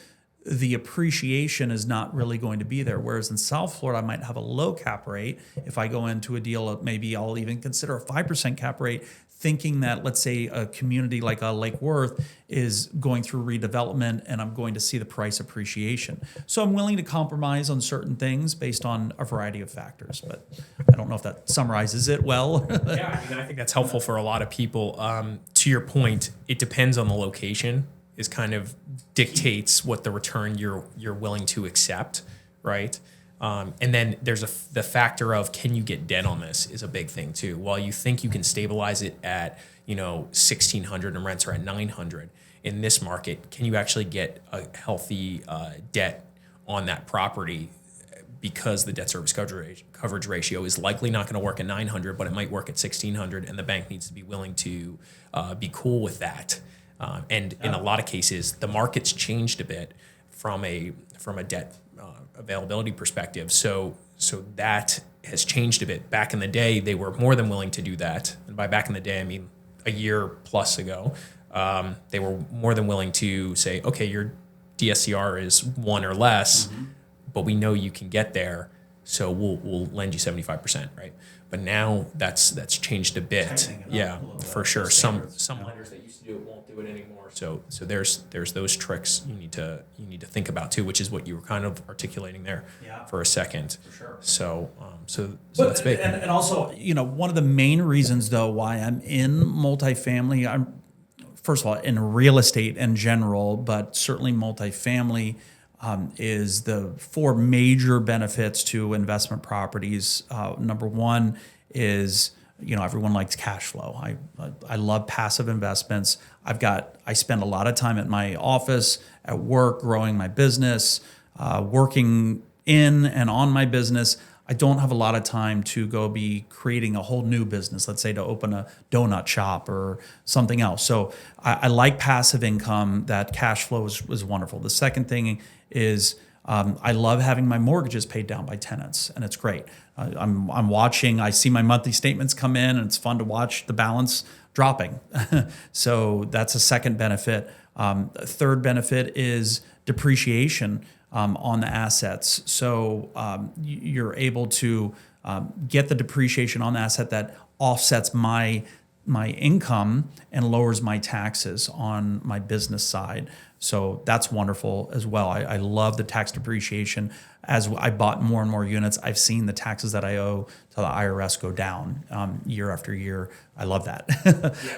the appreciation is not really going to be there. Whereas in South Florida, I might have a low cap rate. If I go into a deal, maybe I'll even consider a 5% cap rate, thinking that, let's say, a community like Lake Worth is going through redevelopment and I'm going to see the price appreciation. So I'm willing to compromise on certain things based on a variety of factors. But I don't know if that summarizes it well. Yeah, I think that's helpful for a lot of people. To your point, it depends on the location. Is kind of dictates what the return you're willing to accept, right? And then there's the factor of, can you get debt on this is a big thing too. While you think you can stabilize it at 1,600 and rents are at 900 in this market, can you actually get a healthy debt on that property? Because the debt service coverage ratio is likely not going to work at 900, but it might work at 1,600, and the bank needs to be willing to be cool with that. And in a lot of cases, the market's changed a bit from a debt availability perspective. So that has changed a bit. Back in the day, they were more than willing to do that. And by back in the day, I mean a year plus ago, they were more than willing to say, okay, your DSCR is 1 or less, but we know you can get there, so we'll lend you 75%, right? But now that's changed a bit. Yeah, for sure. Some lenders that used to do it won't do it anymore. So there's those tricks you need to think about too, which is what you were kind of articulating there for a second. For sure. So that's big. And also, one of the main reasons though why I'm in multifamily, I'm first of all in real estate in general, but certainly multifamily. Is the 4 major benefits to investment properties. Number one is, everyone likes cash flow. I love passive investments. I spend a lot of time at my office, at work, growing my business, working in and on my business. I don't have a lot of time to go be creating a whole new business, let's say to open a donut shop or something else. So I like passive income. That cash flow is wonderful. The second thing is I love having my mortgages paid down by tenants, and it's great. I'm watching, I see my monthly statements come in, and it's fun to watch the balance dropping. So that's a second benefit. A third benefit is depreciation on the assets. So you're able to get the depreciation on the asset that offsets my income and lowers my taxes on my business side. So that's wonderful as well. I love the tax depreciation. As I bought more and more units, I've seen the taxes that I owe to the IRS go down year after year. I love that.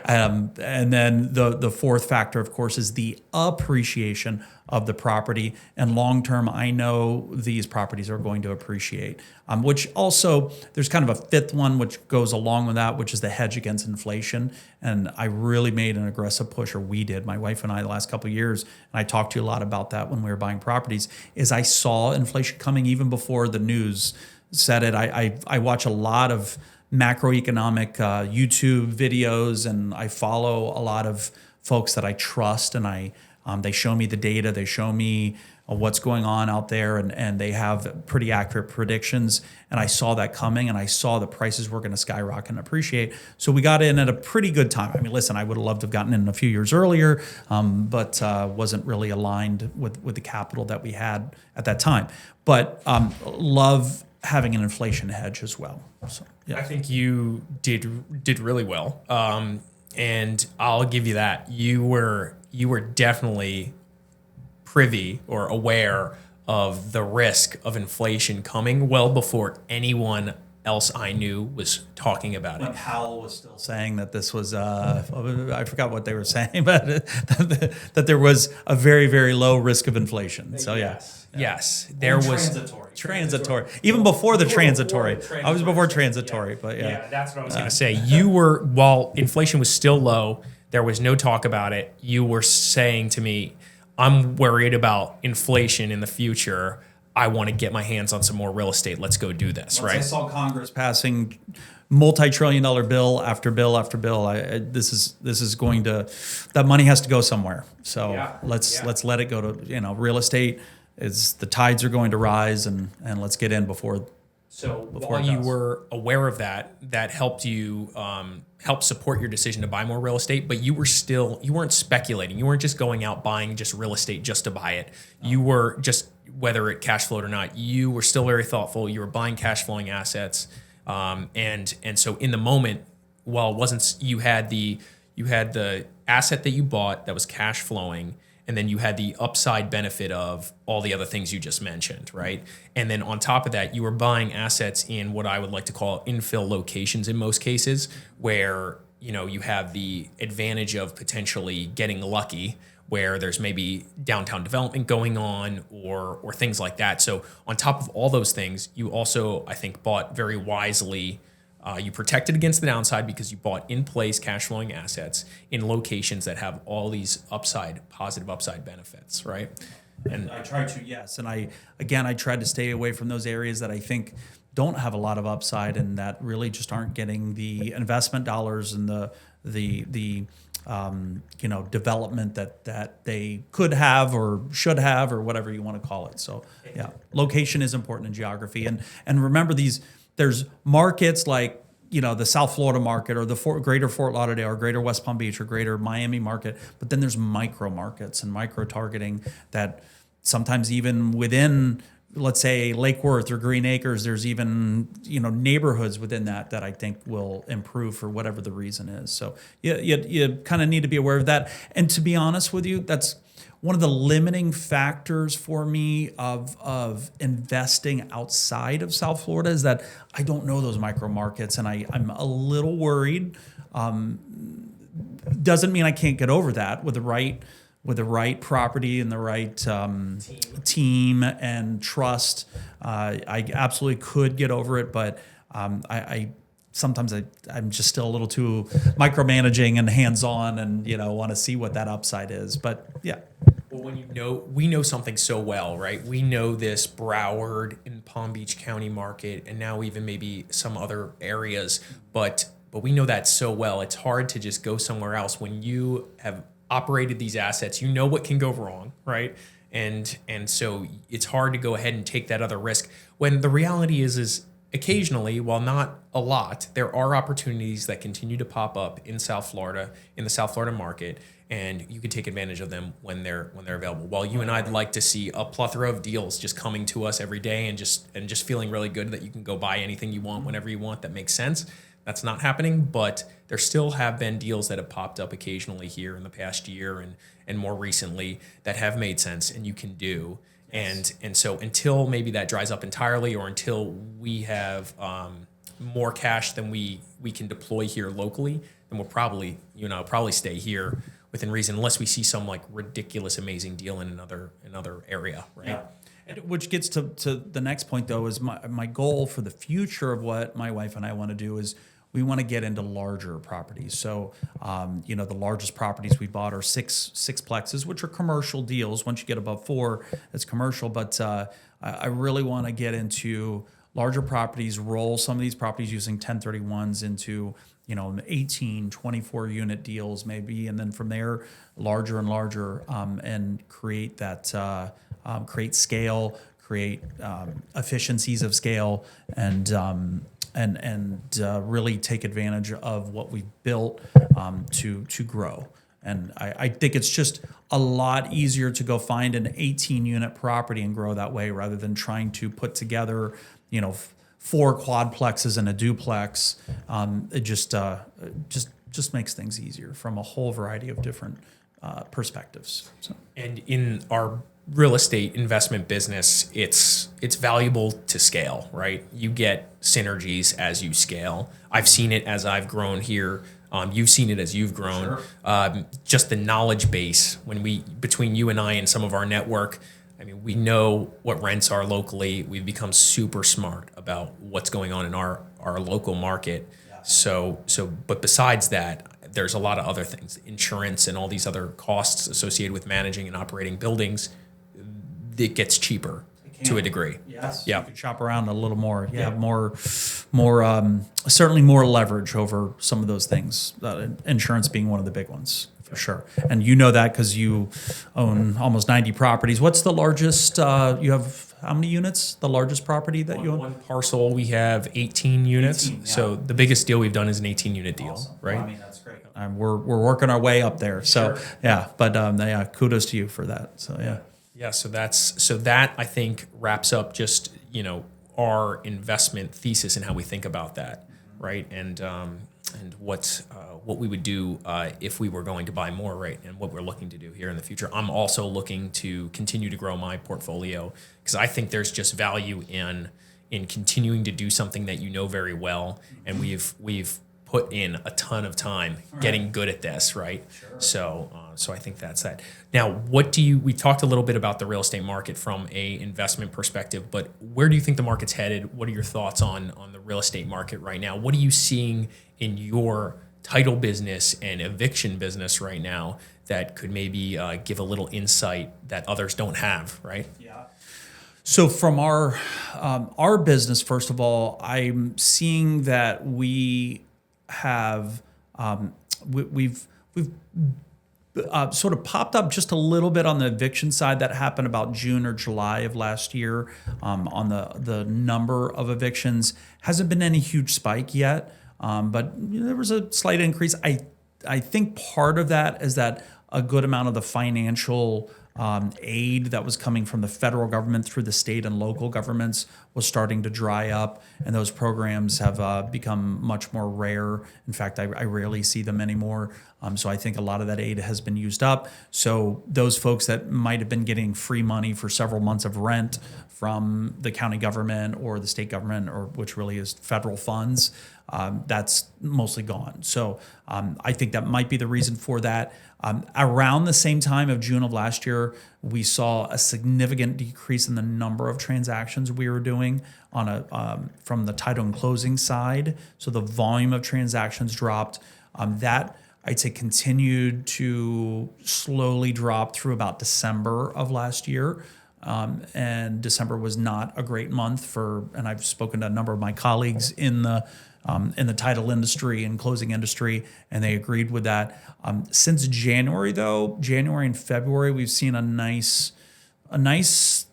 And then the fourth factor, of course, is the appreciation of the property. And long-term, I know these properties are going to appreciate, which also there's kind of a fifth one which goes along with that, which is the hedge against inflation. And I really made an aggressive push, or we did, my wife and I, the last couple of years, and I talked to you a lot about that when we were buying properties, is I saw inflation coming even before the news said it. I watch a lot of macroeconomic YouTube videos, and I follow a lot of folks that I trust, and they show me the data, they show me what's going on out there, and they have pretty accurate predictions. And I saw that coming, and I saw the prices were going to skyrocket and appreciate. So we got in at a pretty good time. I mean, listen, I would have loved to have gotten in a few years earlier, but wasn't really aligned with the capital that we had at that time. But love having an inflation hedge as well. So, yeah. I think you did really well, and I'll give you that. You were definitely privy or aware of the risk of inflation coming well before anyone else I knew was talking about it. Powell was still saying that this was, I forgot what they were saying, but that there was a very, very low risk of inflation. So yes, there was transitory. Even before the transitory. I was before transitory, but yeah. Yeah, that's what I was going to say. You were, while inflation was still low, there was no talk about it. You were saying to me, I'm worried about inflation in the future. I want to get my hands on some more real estate. Let's go do this, right? I saw Congress passing multi-trillion-dollar bill after bill after bill. This is going to, that money has to go somewhere. So let's let it go to, real estate. Is the tides are going to rise, and let's get in before So before while it you does. were aware of that, that helped you help support your decision to buy more real estate, but you weren't speculating. You weren't just going out buying just real estate just to buy it. You were just, whether it cash flowed or not, you were still very thoughtful. You were buying cash flowing assets. And so in the moment, while it wasn't, you had the asset that you bought that was cash flowing, and then you had the upside benefit of all the other things you just mentioned, right? And then on top of that, you were buying assets in what I would like to call infill locations in most cases, where you have the advantage of potentially getting lucky, where there's maybe downtown development going on or things like that. So on top of all those things, you also, I think, bought very wisely. You protected against the downside because you bought in place cash flowing assets in locations that have all these positive upside benefits, right? And I tried to, yes. And I tried to stay away from those areas that I think don't have a lot of upside and that really just aren't getting the investment dollars and the development that they could have or should have or whatever you want to call it. So yeah, location is important in geography. And remember there's markets like, the South Florida market or the greater Fort Lauderdale or greater West Palm Beach or greater Miami market, but then there's micro markets and micro targeting that sometimes even within, let's say, Lake Worth or Green Acres, there's even, neighborhoods within that I think will improve for whatever the reason is. So you kind of need to be aware of that. And to be honest with you, that's one of the limiting factors for me of investing outside of South Florida is that I don't know those micro markets, and I'm a little worried. Doesn't mean I can't get over that with the right property and the right team and trust. I absolutely could get over it, but I sometimes I'm just still a little too micromanaging and hands-on and, want to see what that upside is. But yeah. Well, we know something so well, right? We know this Broward and Palm Beach County market, and now even maybe some other areas, but we know that so well. It's hard to just go somewhere else when you have operated these assets. You know what can go wrong, right? And so it's hard to go ahead and take that other risk when the reality is occasionally, while not a lot, there are opportunities that continue to pop up in South Florida, in the South Florida market, and you can take advantage of them when they're available. While you and I'd like to see a plethora of deals just coming to us every day and just feeling really good that you can go buy anything you want whenever you want, that makes sense. That's not happening, but there still have been deals that have popped up occasionally here in the past year and more recently that have made sense and you can do. And so until maybe that dries up entirely, or until we have more cash than we can deploy here locally, then we'll probably stay here within reason, unless we see some like ridiculous amazing deal in another area, right? Yeah. And which gets to the next point though, is my goal for the future of what my wife and I want to do is we want to get into larger properties. So, the largest properties we bought are sixplexes, which are commercial deals. Once you get above 4, it's commercial. But I really want to get into larger properties, roll some of these properties using 1031s into 18, 24 unit deals maybe, and then from there, larger and larger, and create that, create scale, create efficiencies of scale, and really take advantage of what we've built to grow. And I think it's just a lot easier to go find an 18-unit property and grow that way rather than trying to put together, 4 quadplexes and a duplex. It just makes things easier from a whole variety of different perspectives. So. And in our real estate investment business, it's valuable to scale, right? You get synergies as you scale. I've seen it as I've grown here. You've seen it as you've grown. Sure. Just the knowledge base between you and I and some of our network. I mean, we know what rents are locally. We've become super smart about what's going on in our local market. Yeah. But besides that, there's a lot of other things, insurance and all these other costs associated with managing and operating buildings. It gets cheaper to a degree. Yes. Yeah. You can shop around a little more. You have more, certainly more leverage over some of those things. Insurance being one of the big ones, for sure. And you know that because you own almost 90 properties. What's the largest you have? how many units? The largest property that you own? One parcel, we have 18 units. 18, yeah. So the biggest deal we've done is an 18-unit deal, Awesome. right? Well, I mean, that's great. We're working our way up there. So yeah, but yeah, kudos to you for that. So yeah. Yeah, so that I think wraps up just our investment thesis and how we think about that, right? And what we would do if we were going to buy more, right? And what we're looking to do here in the future. I'm also looking to continue to grow my portfolio because I think there's just value in continuing to do something that you know very well, and we've put in a ton of time getting good at this, right? Sure. So I think that's that. Now, we talked a little bit about the real estate market from a investment perspective, but where do you think the market's headed? What are your thoughts on the real estate market right now? What are you seeing in your title business and eviction business right now that could maybe give a little insight that others don't have, right? Yeah. So from our business, first of all, I'm seeing that we have we've sort of popped up just a little bit on the eviction side. That happened about June or July of last year. On the number of evictions hasn't been any huge spike yet, but there was a slight increase. I think part of that is that a good amount of the financial aid that was coming from the federal government through the state and local governments was starting to dry up, and those programs have become much more rare. In fact, I rarely see them anymore. So I think a lot of that aid has been used up. So those folks that might have been getting free money for several months of rent from the county government or the state government, or which really is federal funds, that's mostly gone. So I think that might be the reason for that. Around the same time of June of last year, we saw a significant decrease in the number of transactions we were doing from the title and closing side. So the volume of transactions dropped. That I'd say continued to slowly drop through about December of last year. And December was not a great month and I've spoken to a number of my colleagues in the title industry and closing industry, and they agreed with that. Since January, though, January and February, we've seen a nice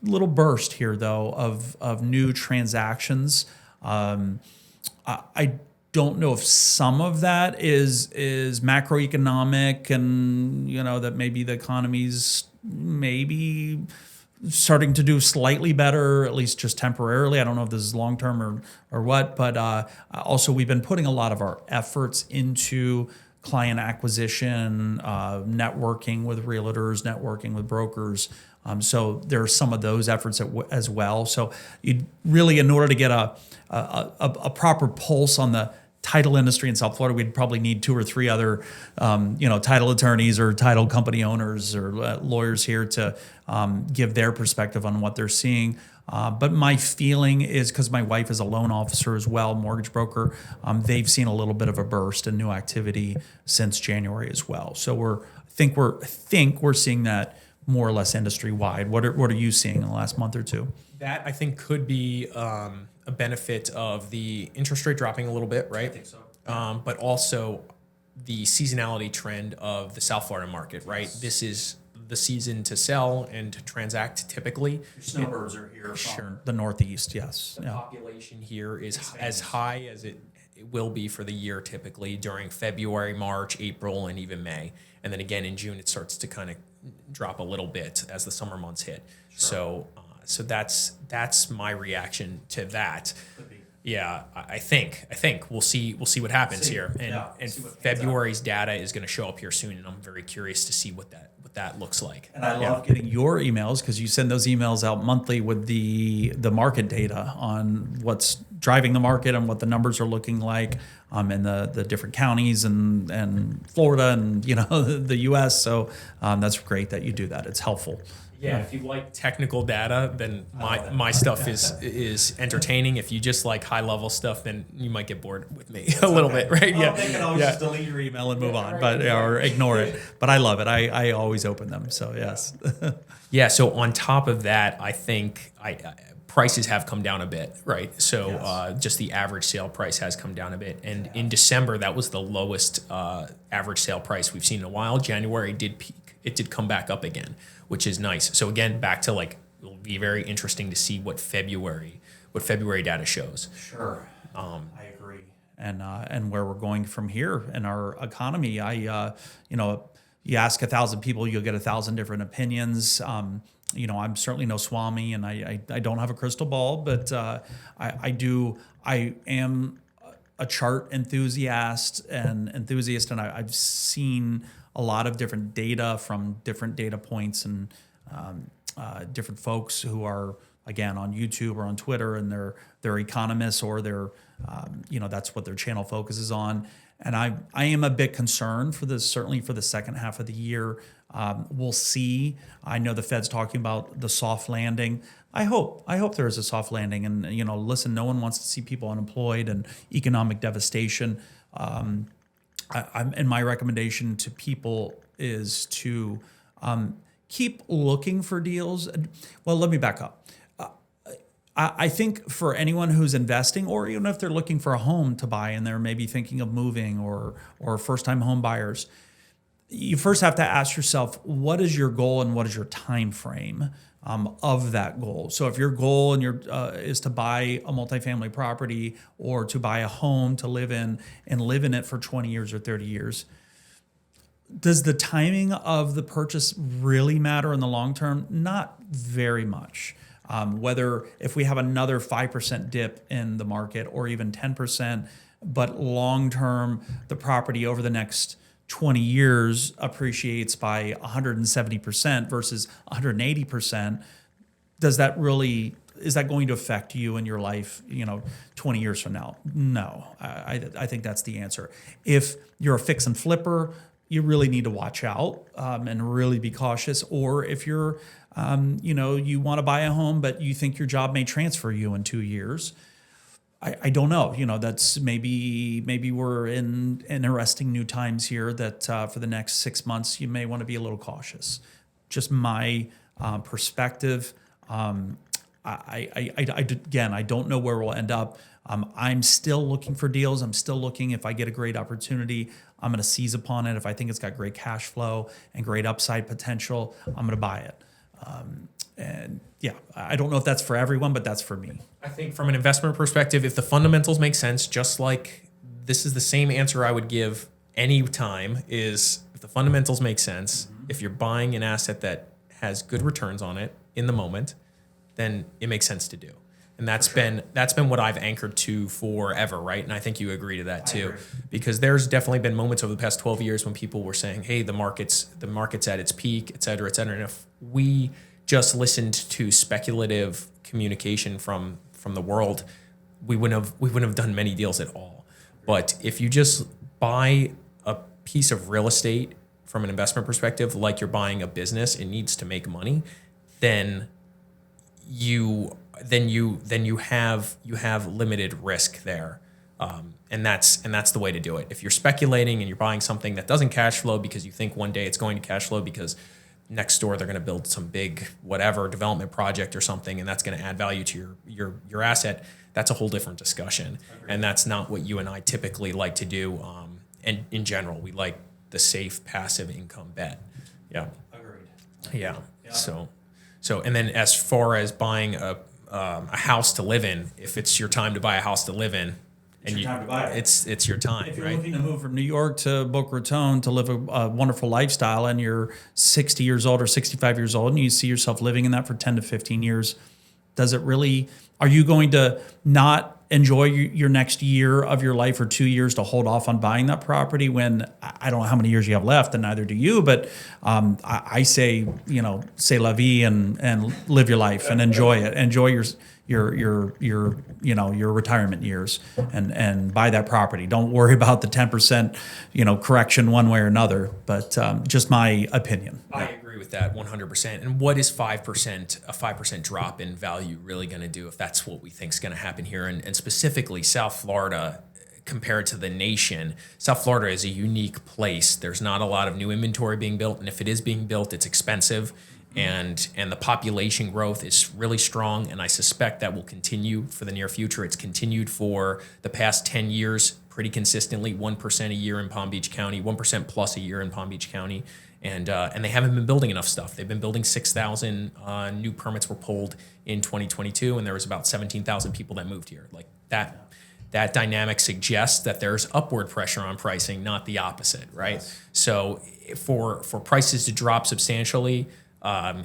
little burst here, though, of new transactions. I don't know if some of that is macroeconomic, and that maybe the economy's maybe starting to do slightly better, at least just temporarily. I don't know if this is long term or what, but also we've been putting a lot of our efforts into client acquisition, networking with realtors, networking with brokers. So there are some of those efforts as well. So you really, in order to get a proper pulse on the title industry in South Florida, we'd probably need 2 or 3 other, title attorneys or title company owners or lawyers here to give their perspective on what they're seeing. But my feeling is, because my wife is a loan officer as well, mortgage broker, they've seen a little bit of a burst in new activity since January as well. So I think we're seeing that more or less industry wide. What are you seeing in the last month or two? That I think could be a benefit of the interest rate dropping a little bit, right? I think so. But also the seasonality trend of the South Florida market, right? Yes. This is the season to sell and to transact typically. Your snowbirds are here from the Northeast, yes. The population here is as high as it will be for the year typically during February, March, April, and even May. And then again in June, it starts to kind of drop a little bit as the summer months hit. Sure. So that's my reaction to that. Yeah, I think we'll see what happens here, and February's data is going to show up here soon, and I'm very curious to see what that looks like. And I love getting your emails, because you send those emails out monthly with the market data on what's driving the market and what the numbers are looking like in the different counties and Florida and the U.S. So that's great that you do that. It's helpful. Yeah, if you like technical data, then my stuff is entertaining. If you just like high level stuff, then you might get bored with me a little bit, right? Well, they can always just delete your email and move on, or ignore it. But I love it. I always open them. So yes. Yeah. So on top of that, I think prices have come down a bit, right? So just the average sale price has come down a bit, and in December that was the lowest average sale price we've seen in a while. January did peak. It did come back up again, which is nice. So again, back to like it'll be very interesting to see what February data shows. Sure. I agree. And where we're going from here in our economy. You ask 1,000 people, you'll get 1,000 different opinions. I'm certainly no Swami, and I don't have a crystal ball, but I am a chart enthusiast, and I've seen a lot of different data from different data points and different folks who are, again, on YouTube or on Twitter, and they're economists, or they're that's what their channel focuses on. And I am a bit concerned for this, certainly for the second half of the year. We'll see. I know the Fed's talking about the soft landing. I hope there is a soft landing. And listen, no one wants to see people unemployed and economic devastation. And my recommendation to people is to keep looking for deals. Well, let me back up. I think for anyone who's investing, or even if they're looking for a home to buy and they're maybe thinking of moving, or first-time home buyers, you first have to ask yourself, what is your goal and what is your time frame of that goal? So if your goal is to buy a multifamily property, or to buy a home to live in and live in it for 20 years or 30 years, does the timing of the purchase really matter in the long term? Not very much. Whether if we have another 5% dip in the market, or even 10%, but long term, the property over the next 20 years appreciates by 170% versus 180%, is that going to affect you in your life, 20 years from now? No, I think that's the answer. If you're a fix and flipper, you really need to watch out and really be cautious. Or if you're, you want to buy a home, but you think your job may transfer you in 2 years, I don't know. That's maybe we're in interesting new times here that for the next 6 months, you may want to be a little cautious. Just my perspective. I don't know where we'll end up. I'm still looking for deals. I'm still looking. If I get a great opportunity, I'm going to seize upon it. If I think it's got great cash flow and great upside potential, I'm going to buy it. And yeah, I don't know if that's for everyone, but that's for me. I think from an investment perspective, if the fundamentals make sense, just like this is the same answer I would give any time, is if the fundamentals make sense, if you're buying an asset that has good returns on it in the moment, then it makes sense to do. And that's been what I've anchored to forever, right? And I think you agree to that too, because there's definitely been moments over the past 12 years when people were saying, "Hey, the market's at its peak, et cetera, et cetera." And if we just listened to speculative communication from the world, we wouldn't have done many deals at all. But if you just buy a piece of real estate from an investment perspective, like you're buying a business, it needs to make money, then you have limited risk there, and that's the way to do it. If you're speculating and you're buying something that doesn't cash flow because you think one day it's going to cash flow because next door they're going to build some big whatever development project or something, and that's going to add value to your asset, that's a whole different discussion. Agreed. And that's not what you and I typically like to do. And in general, we like the safe passive income bet. Yeah. Agreed. Yeah. So and then as far as buying a house to live in, if it's your time to buy a house to live in, and it's your time. If you're right? looking to move from New York to Boca Raton to live a wonderful lifestyle, and you're 60 years old or 65 years old, and you see yourself living in that for 10 to 15 years, does it really? Are you going to not enjoy your next year of your life or 2 years to hold off on buying that property when I don't know how many years you have left, and neither do you, but I say, c'est la vie and live your life and enjoy it. Enjoy your retirement years and buy that property. Don't worry about the 10%, correction one way or another, but just my opinion. I agree with that 100%. And what is 5%, a 5% drop in value really going to do if that's what we think is going to happen here? And specifically South Florida, compared to the nation, South Florida is a unique place. There's not a lot of new inventory being built. And if it is being built, it's expensive. And the population growth is really strong, and I suspect that will continue for the near future. It's continued for the past 10 years pretty consistently, 1% a year in Palm Beach County, 1% plus a year in Palm Beach County. and they haven't been building enough stuff. They've been building 6,000 new permits were pulled in 2022, and there was about 17,000 people that moved here. Like that. That dynamic suggests that there's upward pressure on pricing, not the opposite, right? Yes. So for prices to drop substantially,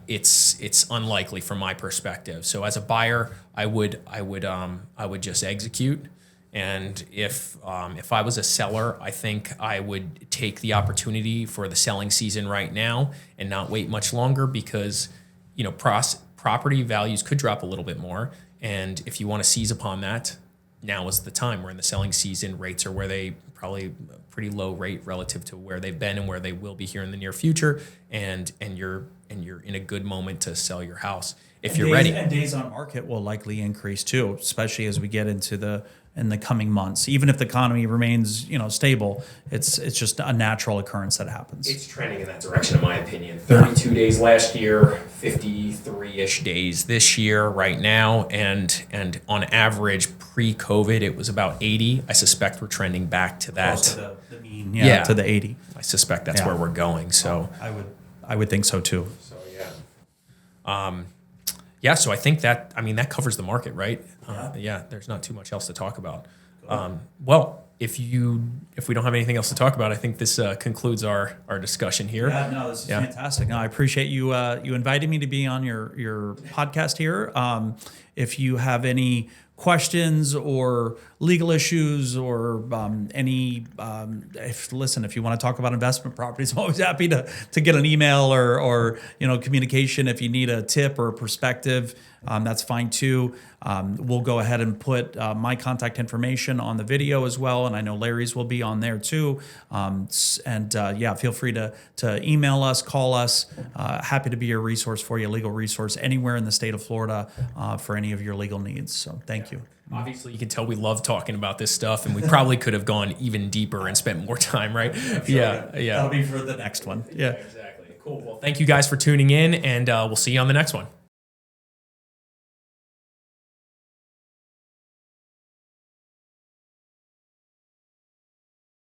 it's unlikely from my perspective. So as a buyer, I would just execute. And if I was a seller, I think I would take the opportunity for the selling season right now and not wait much longer, because property values could drop a little bit more. And if you want to seize upon that, now is the time. We're in the selling season. Rates are where they probably pretty low rate relative to where they've been and where they will be here in the near future. And you're in a good moment to sell your house if you're ready. And days on market will likely increase too, especially as we get into in the coming months. Even if the economy remains, stable, it's just a natural occurrence that happens. It's trending in that direction, in my opinion. 32 days last year, 53-ish days this year right now, and on average pre-COVID it was about 80. I suspect we're trending back to that. Close to the mean, to the 80. I suspect that's where we're going. So I would think so too. So so I think that covers the market, right? There's not too much else to talk about. Well, if we don't have anything else to talk about, I think this concludes our discussion here. Yeah, no, this is fantastic. No, I appreciate you you inviting me to be on your podcast here. If you have any questions or legal issues or if you want to talk about investment properties, I'm always happy to get an email or communication. If you need a tip or a perspective, that's fine too. We'll go ahead and put my contact information on the video as well, and I know Larry's will be on there too. Feel free to email us, call us. Happy to be a resource for you, legal resource anywhere in the state of Florida for any of your legal needs. So thank you. Obviously, you can tell we love talking about this stuff, and we probably could have gone even deeper and spent more time, right? Yeah. That'll be for the next one. Yeah, exactly. Cool. Well, thank you guys for tuning in, and we'll see you on the next one.